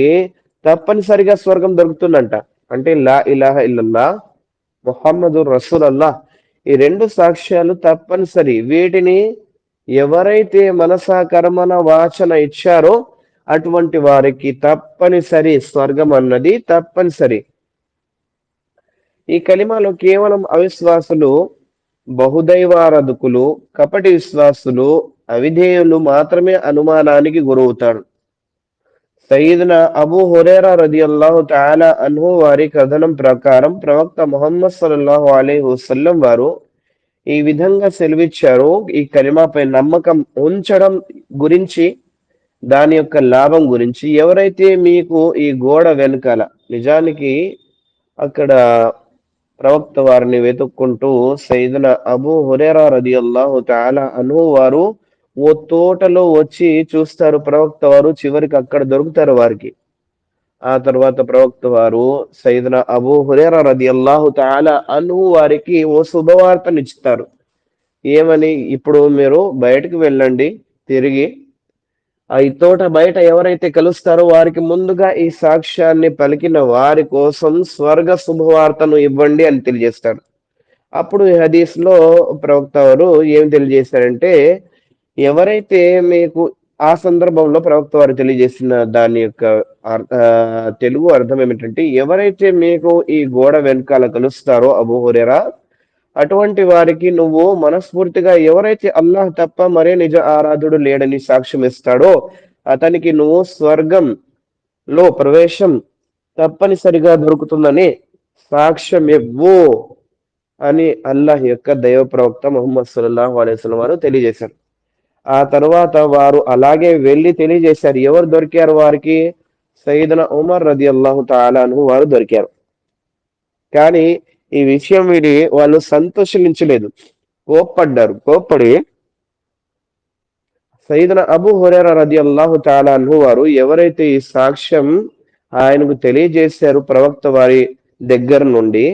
తప్పనిసరిగా స్వర్గం దొరుకుతుందంట. అంటే లా ఇలాహ ఇల్లల్లా ముహమ్మదు రసూలల్లాహ్, ఈ రెండు సాక్ష్యాలు తప్పనిసరి. వీటిని ఎవరైతే మనసా కర్మన వాచన ఇచ్చారో అటువంటి వారికి తప్పనిసరి స్వర్గం అన్నది తప్పనిసరి. ఈ కలిమాలో కేవలం అవిశ్వాసులు, బహుదైవారాధకులు, కపటి విశ్వాసులు, అవిధేయులు మాత్రమే అనుమానానికి గురవుతారు. సయ్యిదనా అబూ హురైరా రదియల్లాహు తఆలా అన్హు వారి కథనం ప్రకారం ప్రవక్త ముహమ్మద్ సల్లల్లాహు అలైహి వసల్లం వారు ఈ విధంగా సెలవిచ్చారు. ఈ కలిమాపై నమ్మకం ఉంచడం గురించి, దాని యొక్క లాభం గురించి. ఎవరైతే మీకు ఈ గోడ వెనకాల, నిజానికి అక్కడ ప్రవక్త వారిని వెతుక్కుంటూ సయ్యిదనా అబూ హురైరా రదియల్లాహు తఆలా అన్హు వారు ఓ తోటలో వచ్చి చూస్తారు. ప్రవక్త వారు చివరికి అక్కడ దొరుకుతారు వారికి. ఆ తర్వాత ప్రవక్త వారు సయ్యిదనా అబూ హురైరా రదియల్లాహు తఆలా అన్హు వారికి ఓ శుభవార్తనిస్తారు. ఏమని? ఇప్పుడు మీరు బయటకు వెళ్ళండి, తిరిగి ఈ తోట బయట ఎవరైతే కలుస్తారో వారికి ముందుగా ఈ సాక్ష్యాన్ని పలికిన వారి కోసం స్వర్గ శుభవార్తను ఇవ్వండి అని తెలియజేస్తాడు. అప్పుడు ఈ హదీస్ లో ప్రవక్త వారు ఏం తెలియజేశారంటే, ఎవరైతే మీకు ఆ సందర్భంలో ప్రవక్త వారు తెలియజేసిన దాని యొక్క తెలుగు అర్థం ఏమిటంటే, ఎవరైతే మీకు ఈ గోడ వెనకాల కలుస్తారో అబూ హురైరా, అటువంటి వారికి నువ్వు మనస్ఫూర్తిగా ఎవరైతే అల్లాహ్ తప్ప మరే నిజ ఆరాధుడు లేడని సాక్ష్యం ఇస్తాడో అతనికి నువ్వు స్వర్గంలో ప్రవేశం తప్పనిసరిగా దొరుకుతుందని సాక్ష్యం ఇవ్వు అని అల్లాహ్ యొక్క దైవ ప్రవక్త ముహమ్మద్ సల్లల్లాహు అలైహి వసల్లం వారు తెలియజేశారు. ఆ తర్వాత వారు అలాగే వెళ్ళి తెలియజేశారు. ఎవరు దొరికారు వారికి? సయ్యిదనా ఉమర్ రదియల్లాహు తఆలా అన్హు వారు దొరికారు. కానీ ఈ విషయం విని వాళ్ళు సంతోషించలేదు, కోప్పడి సయ్యిదనా అబూ హురైరా రదియల్లాహు తఆలా అన్హు వారు ఎవరైతే ఈ సాక్ష్యం ఆయనకు తెలియజేశారు ప్రవక్త వారి దగ్గర నుండి,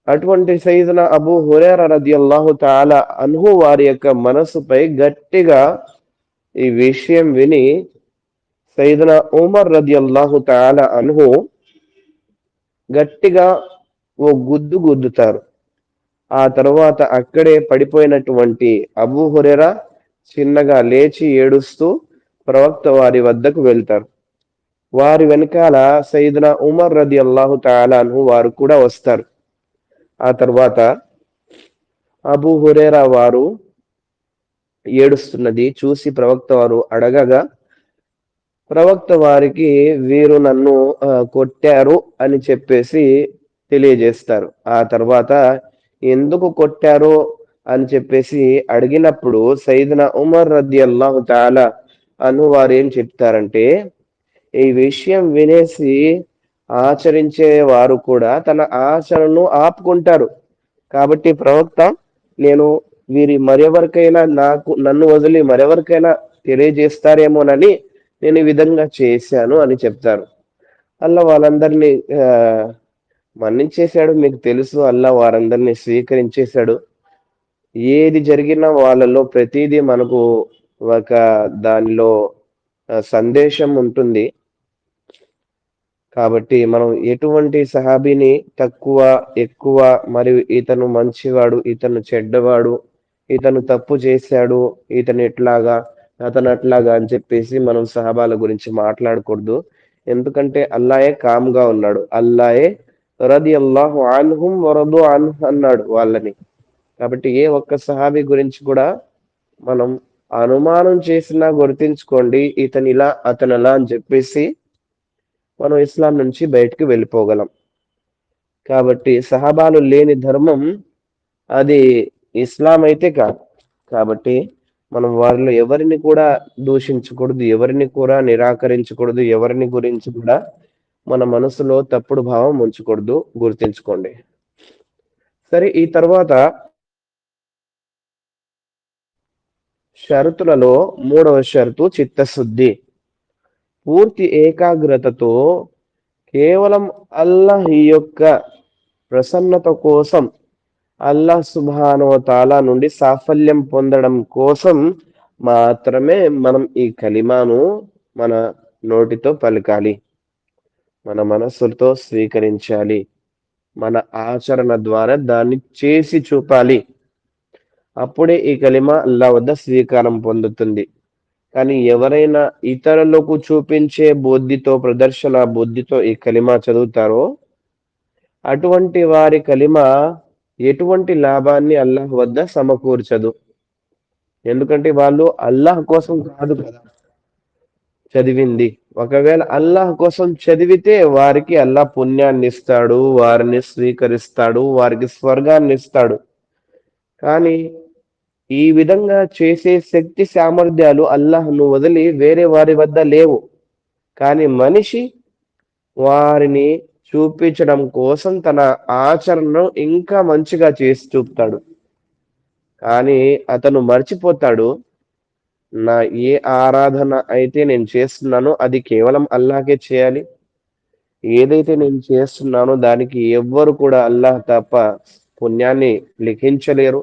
అటువంటి సయ్యిదనా అబూ హురైరా రదియల్లాహు తఆలా అన్హు వారి యొక్క మనసుపై గట్టిగా ఈ విషయం విని సయ్యిదనా ఉమర్ రదియల్లాహు తఆలా అన్హు గట్టిగా ఓ గుద్దుతారు. ఆ తర్వాత అక్కడే పడిపోయినటువంటి అబూ హురైరా చిన్నగా లేచి ఏడుస్తూ ప్రవక్త వారి వద్దకు వెళ్తారు. వారి వెనకాల సయ్యిదనా ఉమర్ రదియల్లాహు తఆలా అన్హు వారు కూడా వస్తారు. ఆ తర్వాత అబూ హురైరా వారు ఏడుస్తున్నది చూసి ప్రవక్త వారు అడగగా ప్రవక్త వారికి వీరు నన్ను కొట్టారు అని చెప్పేసి తెలియజేస్తారు. ఆ తర్వాత ఎందుకు కొట్టారు అని చెప్పేసి అడిగినప్పుడు సయ్యిదునా ఉమర్ రదియల్లాహు తాలా అను వారు ఏం చెప్తారంటే, ఈ విషయం వినేసి ఆచరించే వారు కూడా తన ఆచరణను ఆపుకుంటారు. కాబట్టి ప్రవక్త, నేను వీరి మరెవరికైనా నన్ను వదిలి మరెవరికైనా తెలియజేస్తారేమోనని నేను ఈ విధంగా చేశాను అని చెప్తారు. అల్లా వాళ్ళందరినీ ఆ, మన్నించేశాడు. మీకు తెలుసు, అల్లా వారందరినీ స్వీకరించేశాడు. ఏది జరిగినా వాళ్ళలో ప్రతిదీ మనకు ఒక దానిలో సందేశం ఉంటుంది. కాబట్టి మనం ఎటువంటి సహాబీని తక్కువ, ఎక్కువ, మరియు ఇతను మంచివాడు, ఇతను చెడ్డవాడు, ఇతను తప్పు చేశాడు, ఇతను ఎట్లాగా, అతను అట్లాగా అని చెప్పేసి మనం సహాబాల గురించి మాట్లాడకూడదు. ఎందుకంటే అల్లాయే కామ్గా ఉన్నాడు. అల్లాయే రదియల్లాహు అన్హుం వరదు అన్హు అన్నాడు వాళ్ళని. కాబట్టి ఏ ఒక్క సహాబీ గురించి కూడా మనం అనుమానం చేసినా గుర్తించుకోండి, ఇతను ఇలా అతను అలా అని చెప్పేసి మనం ఇస్లాం నుంచి బయటికి వెళ్ళిపోగలం. కాబట్టి సహాబాలు లేని ధర్మం అది ఇస్లాం అయితే కాదు. కాబట్టి మనం వారిలో ఎవరిని కూడా దూషించకూడదు, ఎవరిని కూడా నిరాకరించకూడదు, ఎవరిని గురించి కూడా మన మనసులో తప్పుడు భావం ఉంచకూడదు, గుర్తించుకోండి. సరే, ఈ తర్వాత షరతులలో మూడవ షరతు చిత్తశుద్ధి. పూర్తి ఏకాగ్రతతో కేవలం అల్లాహ్ యొక్క ప్రసన్నత కోసం, అల్లాహ్ సుబ్హానహు వ తఆలా నుండి సాఫల్యం పొందడం కోసం మాత్రమే మనం ఈ కలిమాను మన నోటితో పలకాలి, మన మనస్సుతో స్వీకరించాలి, మన ఆచరణ ద్వారా దాన్ని చేసి చూపాలి. అప్పుడే ఈ కలిమా అల్లా వద్ద స్వీకారం పొందుతుంది. కానీ ఎవరైనా ఇతరులకు చూపించే బుద్ధితో, ప్రదర్శన బుద్ధితో ఈ కలిమా చదువుతారో అటువంటి వారి కలిమా ఎటువంటి లాభాన్ని అల్లాహ్ వద్ద సమకూర్చదు. ఎందుకంటే వాళ్ళు అల్లాహ్ కోసం కాదు కదా చదివింది. ఒకవేళ అల్లాహ్ కోసం చదివితే వారికి అల్లాహ్ పుణ్యాన్ని ఇస్తాడు, వారిని స్వీకరిస్తాడు, వారికి స్వర్గాన్ని ఇస్తాడు. కానీ ఈ విధంగా చేసే శక్తి సామర్థ్యాలు అల్లాహ్ను వదిలి వేరే వారి వద్ద లేవు. కానీ మనిషి వారిని చూపించడం కోసం తన ఆచరణను ఇంకా మంచిగా చేసి చూపుతాడు. కానీ అతను మర్చిపోతాడు, నా ఏ ఆరాధన అయితే నేను చేస్తున్నానో అది కేవలం అల్లాహకే చేయాలి. ఏదైతే నేను చేస్తున్నానో దానికి ఎవ్వరు కూడా అల్లాహ్ తప్ప పుణ్యాన్ని లిఖించలేరు.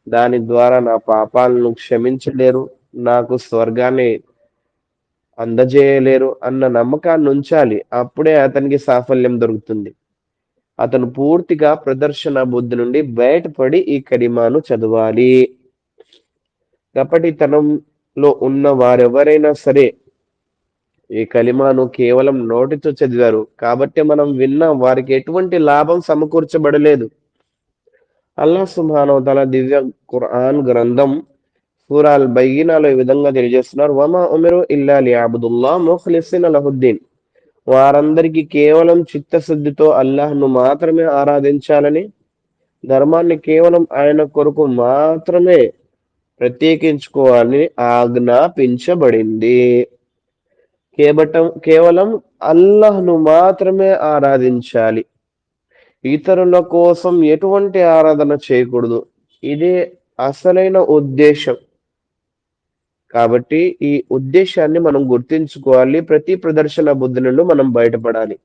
దాని ద్వారా నా పాపాలను క్షమించలేరు, నాకు స్వర్గాన్ని అందజేయలేరు అన్న నమ్మకాన్ని ఉంచాలి. అప్పుడే అతనికి సాఫల్యం దొరుకుతుంది. అతను పూర్తిగా ప్రదర్శన బుద్ధి నుండి బయటపడి ఈ కరిమాను చదవాలి. కపటితనంలో ఉన్న వారెవరైనా సరే ఈ కలిమాను కేవలం నోటితో చదివారు కాబట్టి మనం విన్న వారికి ఎటువంటి లాభం సమకూర్చబడలేదు. అల్లాహ్ సుబ్హానహు వ తఆలా దివ్య ఖురాన్ గ్రంథం సూరా అల్ బయ్యినాలో ఈ విధంగా తెలియజేస్తున్నారు, వమా ఉమిరు ఇల్లా లియఅబుదుల్లాహ్ ముఖ్లిసిన లహుద్దీన్. వారందరికీ కేవలం చిత్తశుద్ధితో అల్లాహ్ను మాత్రమే ఆరాధించాలని, ధర్మాన్ని కేవలం ఆయన కొరకు మాత్రమే ప్రత్యేకించుకోవాలని ఆజ్ఞాపించబడింది. కేవలం అల్లాహ్ను మాత్రమే ఆరాధించాలి, ఇతరుల కోసం ఎటువంటి ఆరాధన చేయకూడదు. ఇదే అసలైన ఉద్దేశం. కాబట్టి ఈ ఉద్దేశాన్ని మనం గుర్తించుకోవాలి. ప్రతి ప్రదర్శన బుద్ధి నుండి మనం బయటపడాలి.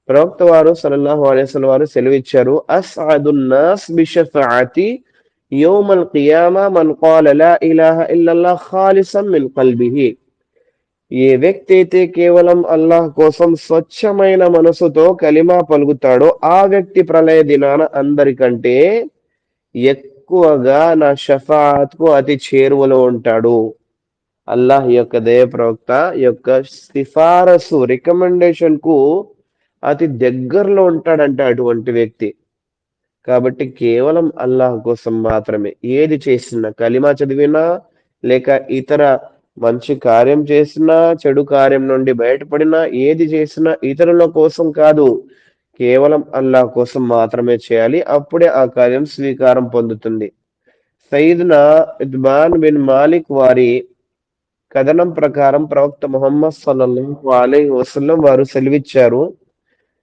ప్రవక్త వారు సల్లల్లాహు అలైహి వసల్లం వారు సెలవిచ్చారు, అస్అదున్ నాస్ బిషఫాఅతి యౌమల్ ఖియామా మన్ ఖాల లా ఇలాహ ఇల్లల్లాహ్ ఖాలిసన్ మిన్ ఖల్బిహి. ఏ వ్యక్తి అయితే కేవలం అల్లాహ్ కోసం స్వచ్ఛమైన మనసుతో కలిమా పలుకుతాడో ఆ వ్యక్తి ప్రళయ దినాన అందరికంటే ఎక్కువగా నా షఫాఅత్కు అతి చేరువలో ఉంటాడు. అల్లాహ్ యొక్క దయ ప్రవక్త యొక్క సిఫారసు, రికమెండేషన్ కు అతి దగ్గరలో ఉంటాడంట అటువంటి వ్యక్తి. కాబట్టి కేవలం అల్లాహ్ కోసం మాత్రమే ఏది చేసినా, కలిమా చదివినా లేక ఇతర మంచి కార్యం చేసినా, చెడు కార్యం నుండి బయటపడినా, ఏది చేసినా ఇతరుల కోసం కాదు, కేవలం అల్లాహ్ కోసం మాత్రమే చేయాలి. అప్పుడే ఆ కార్యం స్వీకారం పొందుతుంది. సయ్యిద్నా ఇత్బాన్ బిన్ మాలిక్ వారి కథనం ప్రకారం ప్రవక్త ముహమ్మద్ సల్లల్లాహు అలైహి వసల్లం వారు సెలవిచ్చారు.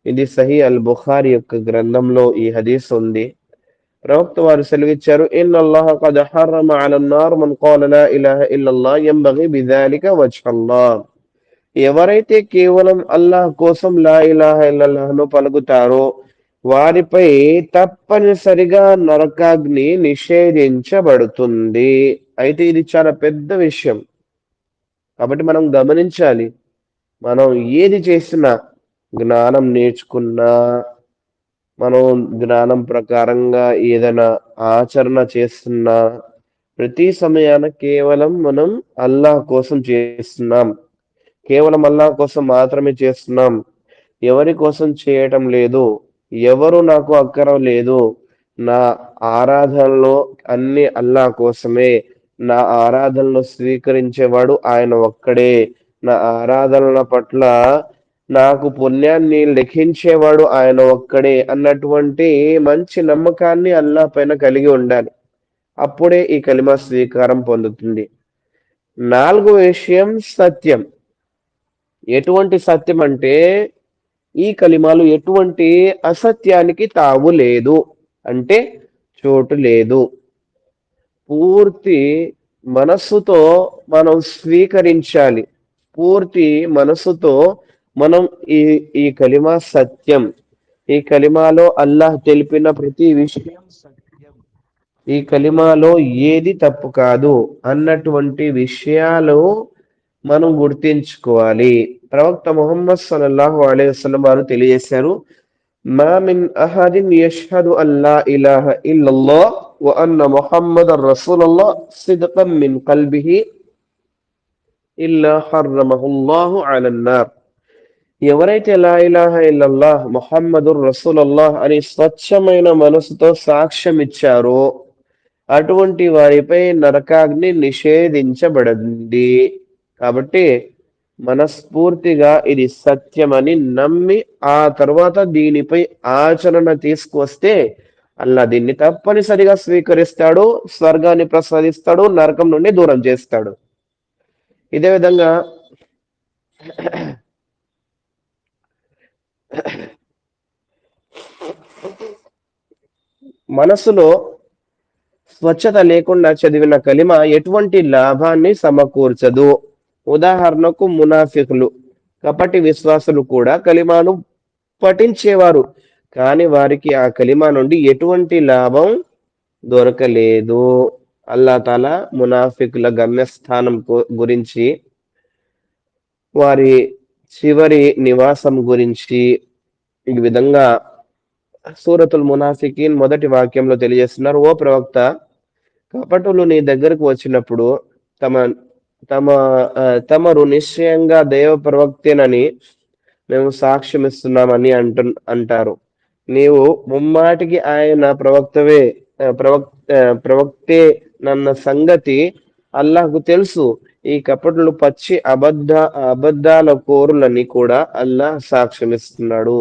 ఇది సహీ అల్ బుఖారి యొక్క గ్రంథంలో ఈ హదీస్ ఉంది. ప్రవక్త వారు సెలవిచ్చారు, ఇన్నల్లాహ ఖద్ హర్రమ అలన్ నార్ మన్ ఖాల లా ఇలాహ ఇల్లల్లాహ్ యంబగీ బిదాలిక వజ్హల్లాహ్. ఎవరైతే కేవలం అల్లాహ్ కోసం లా ఇలాహ ఇల్లల్లాహ్ను పలుకుతారో వారిపై తప్పనిసరిగా నరకాగ్ని నిషేధించబడుతుంది. అయితే ఇది చాలా పెద్ద విషయం. కాబట్టి మనం గమనించాలి. మనం ఏది చేసినా, జ్ఞానం నేర్చుకున్నా, మనం జ్ఞానం ప్రకారంగా ఏదైనా ఆచరణ చేస్తున్నా, ప్రతి సమయాన కేవలం మనం అల్లాహ్ కోసం చేస్తున్నాం. కేవలం అల్లాహ్ కోసం మాత్రమే చేస్తున్నాం. ఎవరి కోసం చేయటం లేదు. ఎవరు నాకు అక్కరలేదు. నా ఆరాధనలో అన్ని అల్లాహ్ కోసమే. నా ఆరాధనలు స్వీకరించేవాడు ఆయన ఒక్కడే. నా ఆరాధనల పట్ల నాకు పుణ్యాన్ని లెఖించేవాడు ఆయన ఒక్కడే అన్నటువంటి మంచి నమ్మకాన్ని అల్లాహ్ పైన కలిగి ఉండాలి. అప్పుడే ఈ కలిమా స్వీకారం పొందుతుంది. నాలుగో విషయం సత్యం. ఎటువంటి సత్యం అంటే ఈ కలిమాలు ఎటువంటి అసత్యానికి తావు లేదు, అంటే చోటు లేదు. పూర్తి మనస్సుతో మనం స్వీకరించాలి. పూర్తి మనస్సుతో మనం ఈ ఈ కలిమా సత్యం, ఈ కలిమాలో అల్లాహ్ తెలిపిన ప్రతి విషయం సత్యం, ఈ కలిమాలో ఏది తప్పు కాదు అన్నటువంటి విషయాలు మనం గుర్తించుకోవాలి. ప్రవక్త ముహమ్మద్ సల్లల్లాహు అలైహి వసల్లం వారు తెలియజేశారు, మా మిన్ అహదిన్ యష్హదు అల్లా ఇలాహ ఇల్లల్లాహ్ వ అన్న ముహమ్మదర్ రసూలుల్లాహ్ సిద్కం మిన్ కల్బిహి ఇల్లా హర్రమహుల్లాహు అలన్నార్. ఎవరైతే లా ఇలాహ ఇల్లల్లాహ్ ముహమ్మదుర్ రసూలుల్లాహ్ అని స్వచ్ఛమైన మనసుతో సాక్ష్యం ఇచ్చారో అటువంటి వారిపై నరకాగ్ని నిషేధించబడింది. కాబట్టి మనస్ఫూర్తిగా ఇది సత్యమని నమ్మి ఆ తర్వాత దీనిపై ఆచరణ తీసుకొస్తే అల్లా దీన్ని తప్పనిసరిగా స్వీకరిస్తాడు, స్వర్గాన్ని ప్రసాదిస్తాడు, నరకం నుండి దూరం చేస్తాడు. ఇదే విధంగా మనసులో స్వచ్ఛత లేకుండా చదివిన కలిమ ఎటువంటి లాభాన్ని సమకూర్చదు. ఉదాహరణకు మునాఫికులు, కపటి విశ్వాసులు కూడా కలిమాను పఠించేవారు, కానీ వారికి ఆ కలిమా నుండి ఎటువంటి లాభం దొరకలేదు. అల్లా తాలా మునాఫికుల గమ్యస్థానం గురించి, వారి చివరి నివాసం గురించి ఈ విధంగా సూరతుల్ మునాఫికీన్ మొదటి వాక్యంలో తెలియజేస్తున్నారు, ఓ ప్రవక్త, కపటులు నీ దగ్గరకు వచ్చినప్పుడు తమ తమ తమరు నిశ్చయంగా దైవ ప్రవక్తేనని మేము సాక్ష్యం ఇస్తున్నామని అంటారు. నీవు ముమ్మాటికి ఆయన ప్రవక్తే నన్న సంగతి అల్లాహ్కు తెలుసు. ఈ కపటులు పచ్చి అబద్ధాల కోరులని కూడా అల్లాహ్ సాక్ష్యమిస్తున్నాడు.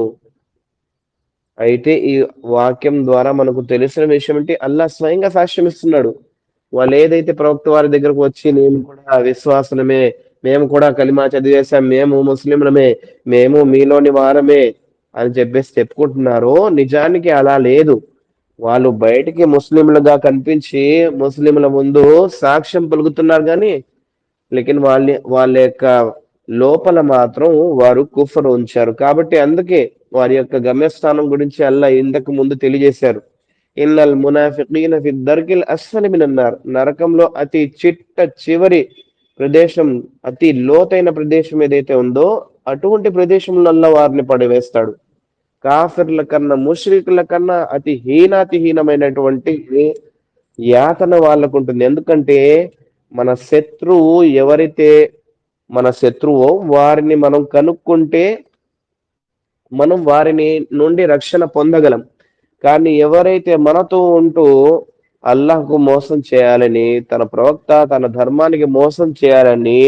అయితే ఈ వాక్యం ద్వారా మనకు తెలిసిన విషయం ఏంటి? అల్లాహ్ స్వయంగా సాక్ష్యం ఇస్తున్నాడు. వాళ్ళు ఏదైతే ప్రవక్త వారి దగ్గరకు వచ్చి మేము కూడా విశ్వాసులమే, మేము కూడా కలిమా చదివేశాం, మేము ముస్లింలమే, మేము మీలోని వారమే అని చెప్పేసి చెప్పుకుంటున్నారో నిజానికి అలా లేదు. వాళ్ళు బయటికి ముస్లింలుగా కనిపించి ముస్లింల ముందు సాక్ష్యం పలుకుతున్నారు, కానీ లేకిన్ వాళ్ళ యొక్క లోపల మాత్రం వారు కుఫర్ ఉంచారు. కాబట్టి అందుకే వారి యొక్క గమ్యస్థానం గురించి అల్లా ఇంతకు ముందు తెలియజేశారు, ఇన్నల్ మునాఫికీన ఫి దర్కిల్ అస్ఫలి మినన్నార్. నరకంలో అతి చివరి ప్రదేశం, అతి లోతైన ప్రదేశం ఏదైతే ఉందో అటువంటి ప్రదేశంలో వారిని పడివేస్తాడు. కాఫిర్ల కన్నా, ముష్రికుల కన్నా అతి హీనాతిహీనమైనటువంటి యాతన వాళ్ళకు ఉంటుంది. ఎందుకంటే మన శత్రువు ఎవరైతే మన శత్రువో వారిని మనం కనుక్కుంటే మనం వారిని నుండి రక్షణ పొందగలం. కానీ ఎవరైతే మనతో ఉంటూ అల్లాహ్కు మోసం చేయాలని, తన ప్రవక్త తన ధర్మానికి మోసం చేయాలని,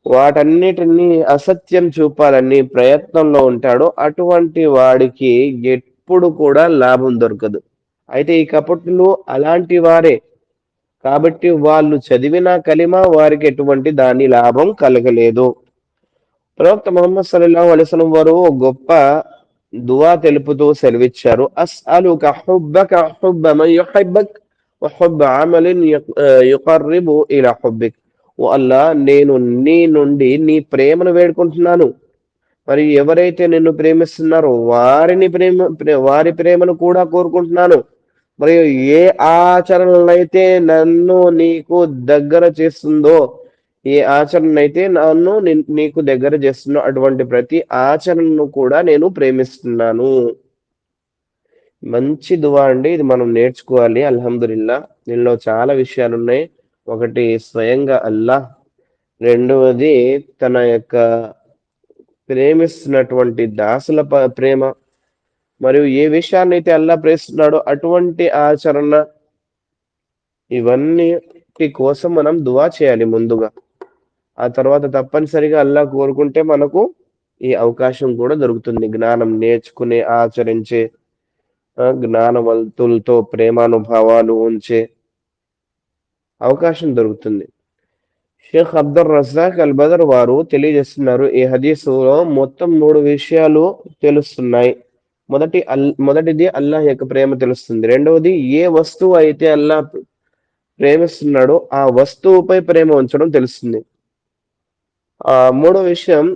వాటన్నిటిని అసత్యం చూపాలని ప్రయత్నంలో ఉంటాడో అటువంటి వాడికి ఎప్పుడు కూడా లాభం దొరకదు. అయితే ఈ కపటులు అలాంటి వారే. కాబట్టి వాళ్ళు చదివిన కలిమా వారికి ఎటువంటి దాని లాభం కలగలేదు. ప్రవక్త ముహమ్మద్ సల్లల్లాహు అలైహి వసల్లం వారు ఒక గొప్ప దువా తెలుపుతూ సెలవిచ్చారు. అస్అలుక హుబ్బక హుబ్బ మన్ యుహిబ్బక్ వ హుబ్బ అమలిన్ యుకర్రిబు ఇలా హుబ్బిక్. ఓ అల్లా, నేను నీ నుండి నీ ప్రేమను వేడుకుంటున్నాను. మరి ఎవరైతే నిన్ను ప్రేమిస్తున్నారో వారి ప్రేమను కూడా కోరుకుంటున్నాను. మరియు ఏ ఆచరణలైతే నన్ను నీకు దగ్గర చేస్తుందో, ఏ ఆచరణ అయితే నన్ను నీకు దగ్గర చేస్తుందో అటువంటి ప్రతి ఆచరణను కూడా నేను ప్రేమిస్తున్నాను. మంచి దువా అండి, ఇది మనం నేర్చుకోవాలి. అల్హమ్దులిల్లా, దీనిలో చాలా విషయాలు ఉన్నాయి. ఒకటి స్వయంగా అల్లాహ్, రెండవది తన యొక్క ప్రేమిస్తున్నటువంటి దాసుల ప్రేమ, మరియు ఏ విషయాన్ని అయితే అల్లా ప్రేమిస్తున్నాడో అటువంటి ఆచరణ, ఇవన్నిటి కోసం మనం దువా చేయాలి ముందుగా. ఆ తర్వాత తప్పనిసరిగా అల్లా కోరుకుంటే మనకు ఈ అవకాశం కూడా దొరుకుతుంది. జ్ఞానం నేర్చుకునే, ఆచరించే, జ్ఞానవంతులతో ప్రేమానుభావాలు ఉంచే అవకాశం దొరుకుతుంది. షేఖ్ అబ్దుల్ రజాక్ అల్ బదర్ వారు తెలియజేస్తున్నారు, ఈ హదీసులో మొత్తం 3 విషయాలు తెలుస్తున్నాయి. మొదటిది అల్లాహ్ యొక్క ప్రేమ తెలుస్తుంది. రెండవది, ఏ వస్తువు అయితే అల్లాహ్ ప్రేమిస్తున్నాడో ఆ వస్తువుపై ప్రేమ ఉంచడం తెలుస్తుంది. మూడో విషయం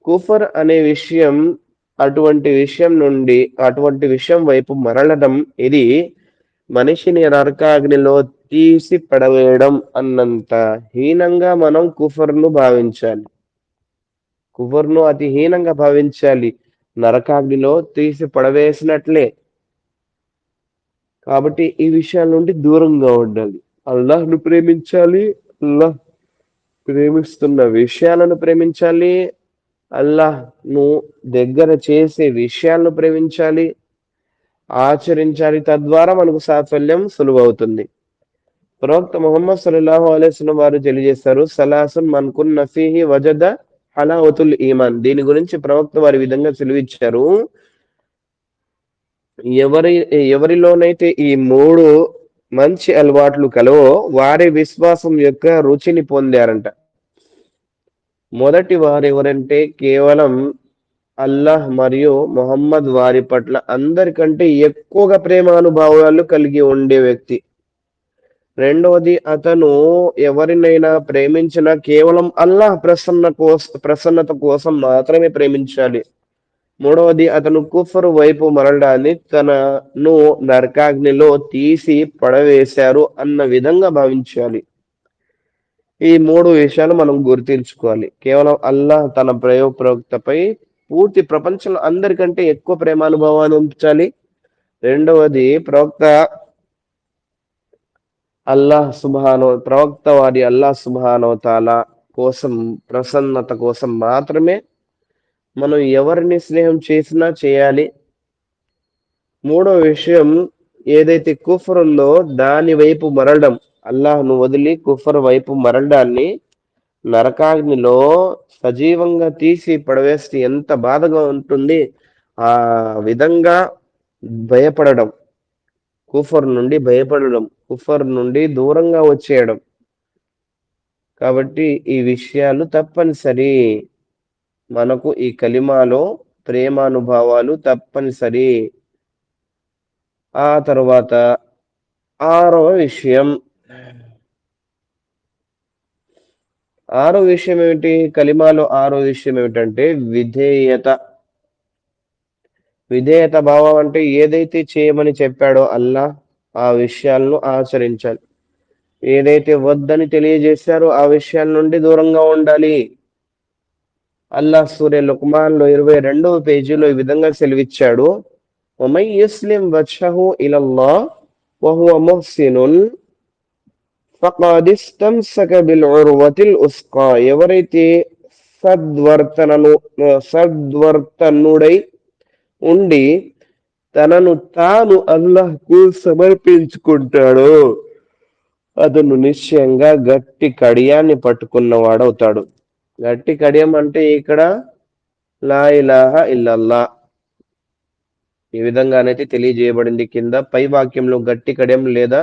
కుఫర్ అనే విషయం, అటువంటి విషయం వైపు మరలడం, ఇది మనిషిని నరకాగ్నిలో తీసి పడవేయడం అన్నంత హీనంగా మనం కుఫర్ను భావించాలి. కుఫర్ను అతి హీనంగా భావించాలి, నరకాగ్నిలో తీసి పడవేసినట్లే. కాబట్టి ఈ విషయాల నుండి దూరంగా ఉండాలి. అల్లాహ్ను ప్రేమించాలి, అల్లాహ్ ప్రేమిస్తున్న విషయాలను ప్రేమించాలి, అల్లాహ్ను దగ్గర చేసే విషయాలను ప్రేమించాలి, ఆచరించాలి. తద్వారా మనకు సాఫల్యం సులువవుతుంది. ప్రవక్త ముహమ్మద్ సల్లల్లాహు అలైహి వసల్లం వారు తెలియజేస్తారు, సలాసున్ మన్ కున్న ఫీహి వజద హలావతుల్ ఈమాన్. దీని గురించి ప్రవక్త వారి విధంగా సెలవిచ్చారు, ఎవరిలోనైతే ఈ 3 మంచి అలవాట్లు కలవో వారి విశ్వాసం యొక్క రుచిని పొందారంట. మొదటి వారు ఎవరంటే కేవలం అల్లాహ్ మరియు ముహమ్మద్ వారి పట్ల అందరికంటే ఎక్కువగా ప్రేమానుభావాలు కలిగి ఉండే వ్యక్తి. రెండవది, అతను ఎవరినైనా ప్రేమించినా కేవలం అల్లాహ్ ప్రసన్నత కోసం మాత్రమే ప్రేమించాలి. మూడవది, అతను కుఫర్ వైపు మరలడాన్ని తనను నరకాగ్నిలో తీసి పడవేశారు అన్న విధంగా భావించాలి. ఈ 3 విషయాలు మనం గుర్తించుకోవాలి. కేవలం అల్లాహ్ తన ప్రవక్తపై పూర్తి ప్రపంచంలో అందరికంటే ఎక్కువ ప్రేమానుభవాన్ని ఉంచాలి. రెండవది, ప్రవక్త వారి అల్లాహ్ సుబ్హానహు వ తఆలా కోసం, ప్రసన్నత కోసం మాత్రమే మనం ఎవరిని స్నేహం చేసినా చేయాలి. మూడవ విషయం, ఏదైతే కుఫర్ ఉందో దాని వైపు మరలడం, అల్లాహ్ను వదిలి కుఫర్ వైపు మరలడాన్ని నరకాగ్నిలో సజీవంగా తీసి పడవేస్తే ఎంత బాధగా ఉంటుంది, ఆ విధంగా భయపడడం, కుఫర్ నుండి భయపడడం, కుఫర్ నుండి దూరంగా వచ్చేయడం. కాబట్టి ఈ విషయాలు తప్పనిసరి. మనకు ఈ కలిమాలో ప్రేమానుభావాలు తప్పనిసరి. ఆ తర్వాత 6వ విషయం, ఏమిటి? కలిమాలో 6వ విషయం ఏమిటంటే విధేయత. విధేయత భావం అంటే ఏదైతే చేయమని చెప్పాడో అల్లాహ్ ఆ విషయాలను ఆచరించాలి, ఏదైతే వద్దని తెలియజేశారో ఆ విషయాల నుండి దూరంగా ఉండాలి. అల్లాహ్ సూర్య లుక్మాన్లో 22వ పేజీలో ఈ విధంగా సెలవిచ్చాడు, వమన్ యస్లిం వజ్హహు ఇలల్లాహ్ వహువ ముహ్సినున్ ఫఖద్ ఇస్తమ్సక బిల్ ఉర్వతిల్ ఉస్కా. ఎవరైతే సద్వర్తనుడై ఉండి తనను తాను అల్లాహ్కు సమర్పించుకుంటాడో అతను నిశ్చయంగా గట్టి కడియాన్ని పట్టుకున్నవాడవుతాడు. గట్టి కడియం అంటే ఇక్కడ లా ఇలాహ ఇల్లల్లా ఈ విధంగానైతే తెలియజేయబడింది. కింద పై వాక్యంలో గట్టి కడియం లేదా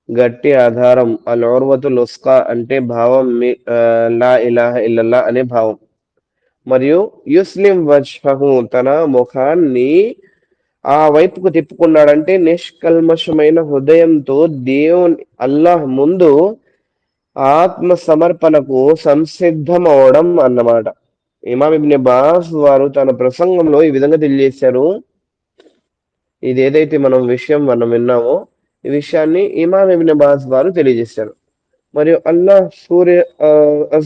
గట్టి ఆధారం అల్ ఉర్వతుల్ ఉస్కా అంటే భావం లా ఇలాహ ఇల్లల్లా అనే భావం. మరియు యుస్లిం వజ్హహు తన ముఖాన్ని ఆ వైపుకు తిప్పుకున్నాడంటే నిష్కల్మషమైన హృదయంతో దేవుని అల్లాహ్ ముందు ఆత్మ సమర్పణకు సంసిద్ధం అవడం అన్నమాట. ఇమాం ఇబ్న్ బాస్ వారు తన ప్రసంగంలో ఈ విధంగా తెలియజేశారు. ఇది ఏదైతే మనం విన్నామో ఈ విషయాన్ని ఇమాం ఇబ్న్ బాస్ వారు తెలియజేశారు. మరియు అల్లాహ్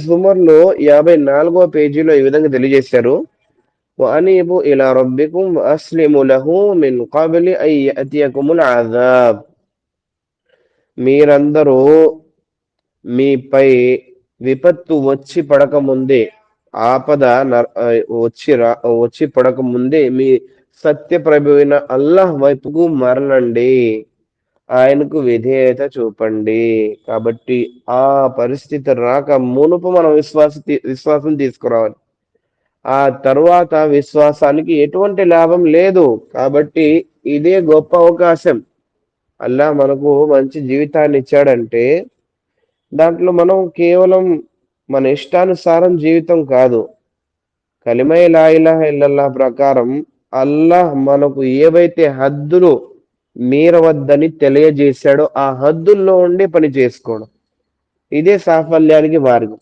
జుమర్ లో 54వ పేజీలో ఈ విధంగా తెలియజేశారు. وأنيبوا إلى ربكم وأسلموا له من قبل أن يأتيكم العذاب మీరందరూ మీపై విపత్తు వచ్చి పడక ముందే ఆపద వచ్చి పడక ముందే మీ సత్య ప్రభువైన అల్లాహ్ వైపుకు మరలండి, ఆయనకు విధేయత చూపండి. కాబట్టి ఆ పరిస్థితి రాక మునుపు మనం విశ్వాసం తీసుకురావాలి. ఆ తరువాత విశ్వాసానికి ఎటువంటి లాభం లేదు. కాబట్టి ఇదే గొప్ప అవకాశం. అల్లా మనకు మంచి జీవితాన్ని ఇచ్చాడంటే దాంట్లో మనం కేవలం మన ఇష్టానుసారం జీవితం కాదు, కలిమై లా ఇలాహ ఇల్లల్లాహ్ ప్రకారం అల్లాహ్ మనకు ఏవైతే హద్దులు మీరవద్దని తెలియజేశాడో ఆ హద్దుల్లో ఉండి పని చేసుకోవడం, ఇదే సాఫల్యానికి మార్గం.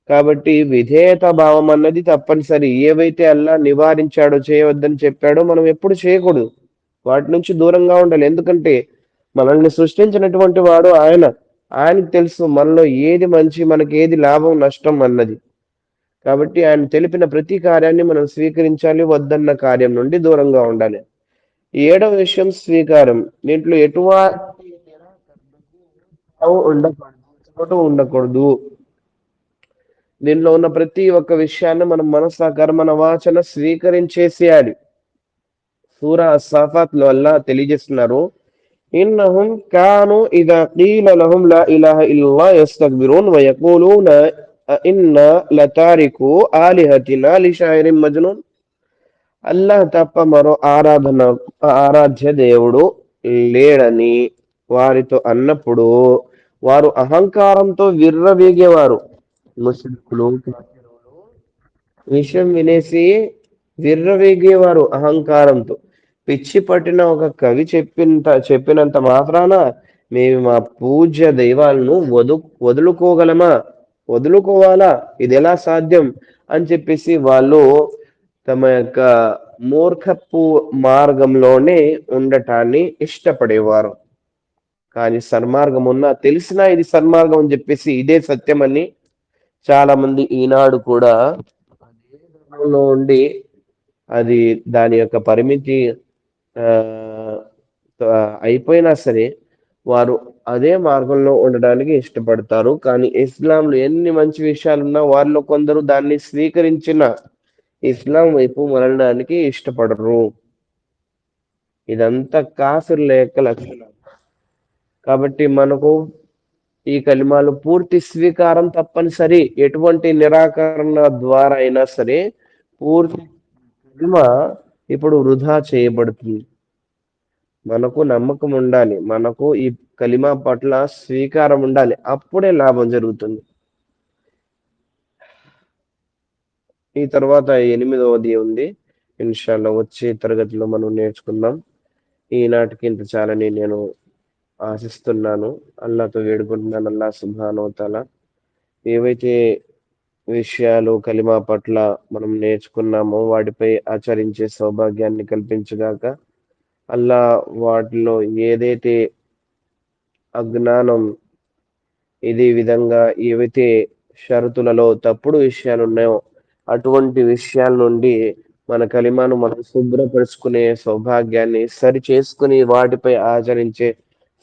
కాబట్టి విధేయత భావం అన్నది తప్పనిసరి. ఏవైతే అల్లా నివారించాడో, చేయవద్దని చెప్పాడో మనం ఎప్పుడు చేయకూడదు, వాటి నుంచి దూరంగా ఉండాలి. ఎందుకంటే మనల్ని సృష్టించినటువంటి వాడు ఆయనకు తెలుసు మనలో ఏది మంచి, మనకి ఏది లాభం నష్టం అన్నది. కాబట్టి ఆయన తెలిపిన ప్రతి కార్యాన్ని మనం స్వీకరించాలి, వద్దన్న కార్యం నుండి దూరంగా ఉండాలి. 7వ విషయం స్వీకారం. దీంట్లో ఎటువంటి చోటు ఉండకూడదు. దీనిలో ఉన్న ప్రతి ఒక్క విషయాన్ని మనం మన వాచన స్వీకరించేసేయాలి. సూరా అస్సాఫాత్ లో అల్లా తెలియజేస్తున్నారు, ఇన్నహుం కాను ఇదా qీల లహుం లా ఇలాహ ఇల్లల్లాహ్ యస్తక్బిరూన్ వ యఖూలూన ఇన్నా లతారికు ఆలిహతినా లిషాయిరిన్ మజ్నూన్. అల్లాహ్ తప్ప మరో ఆరాధ్య దేవుడు లేడని వారితో అన్నప్పుడు వారు అహంకారంతో విర్రవీగేవారు. ముస్లింలు విషయం వినేసి విర్రవీగేవారు అహంకారంతో. పిచ్చి పట్టిన ఒక కవి చెప్పినంత మాత్రాన మేము మా పూజ్య దైవాలను వదులుకోవాలా, ఇది ఎలా సాధ్యం అని చెప్పేసి వాళ్ళు తమ యొక్క మూర్ఖపు మార్గంలోనే ఉండటాన్ని ఇష్టపడేవారు. కానీ సన్మార్గం ఉన్నా తెలిసినా ఇది సన్మార్గం అని చెప్పేసి ఇదే సత్యం అని చాలా మంది ఈనాడు కూడా అదే ధర్మంలో ఉండి అది దాని యొక్క పరిమితి ఆ అయిపోయినా సరే వారు అదే మార్గంలో ఉండడానికి ఇష్టపడతారు. కానీ ఇస్లాంలో ఎన్ని మంచి విషయాలున్నా వారిలో కొందరు దాన్ని స్వీకరించిన ఇస్లాం వైపు మరలడానికి ఇష్టపడరు. ఇదంతా కాఫిర్ల యొక్క లక్షణం. కాబట్టి మనకు ఈ కలిమాలు పూర్తి స్వీకారం తప్పనిసరి. ఎటువంటి నిరాకరణ ద్వారా అయినా సరే పూర్తి కలిమ ఇప్పుడు వృధా చేయబడుతుంది. మనకు నమ్మకం ఉండాలి, మనకు ఈ కలిమా పట్ల స్వీకారం ఉండాలి, అప్పుడే లాభం జరుగుతుంది. ఈ తర్వాత 8వది ఉంది, ఇన్షాల్లా వచ్చే తరగతిలో మనం నేర్చుకుందాం. ఈనాటికి ఇంత చాలని నేను ఆశిస్తున్నాను. అల్లాతో వేడుకుంటున్నాను, అల్లా సుబ్హానహు వ తఆలా ఏవైతే విషయాలు కలిమా పట్ల మనం నేర్చుకున్నామో వాటిపై ఆచరించే సౌభాగ్యాన్ని కల్పించగాక. అల్లా వాటిలో ఏదైతే అజ్ఞానం, ఇదే విధంగా ఏవైతే షరతులలో తప్పుడు విషయాలు ఉన్నాయో అటువంటి విషయాల నుండి మన కలిమాను మనం శుభ్రపరుచుకునే సౌభాగ్యాన్ని, సరి చేసుకుని వాటిపై ఆచరించే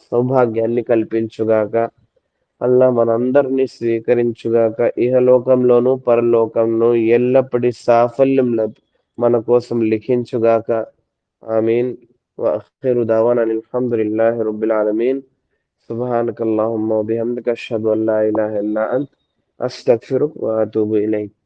సౌభాగ్యాన్ని కల్పించుగాక. అల్లా మనందరినీ స్వీకరించుగాక. ఇహలోకంలోను పరలోకంలో ఎల్లప్పటి సాఫల్యం మన కోసం లిఖించుగాక. ఆమీన్. وآخر دعوانا أن الحمد لله رب العالمين. سبحانك اللهم وبحمدك أشهد أن لا إله إلا أنت أستغفرك وأتوب إليك.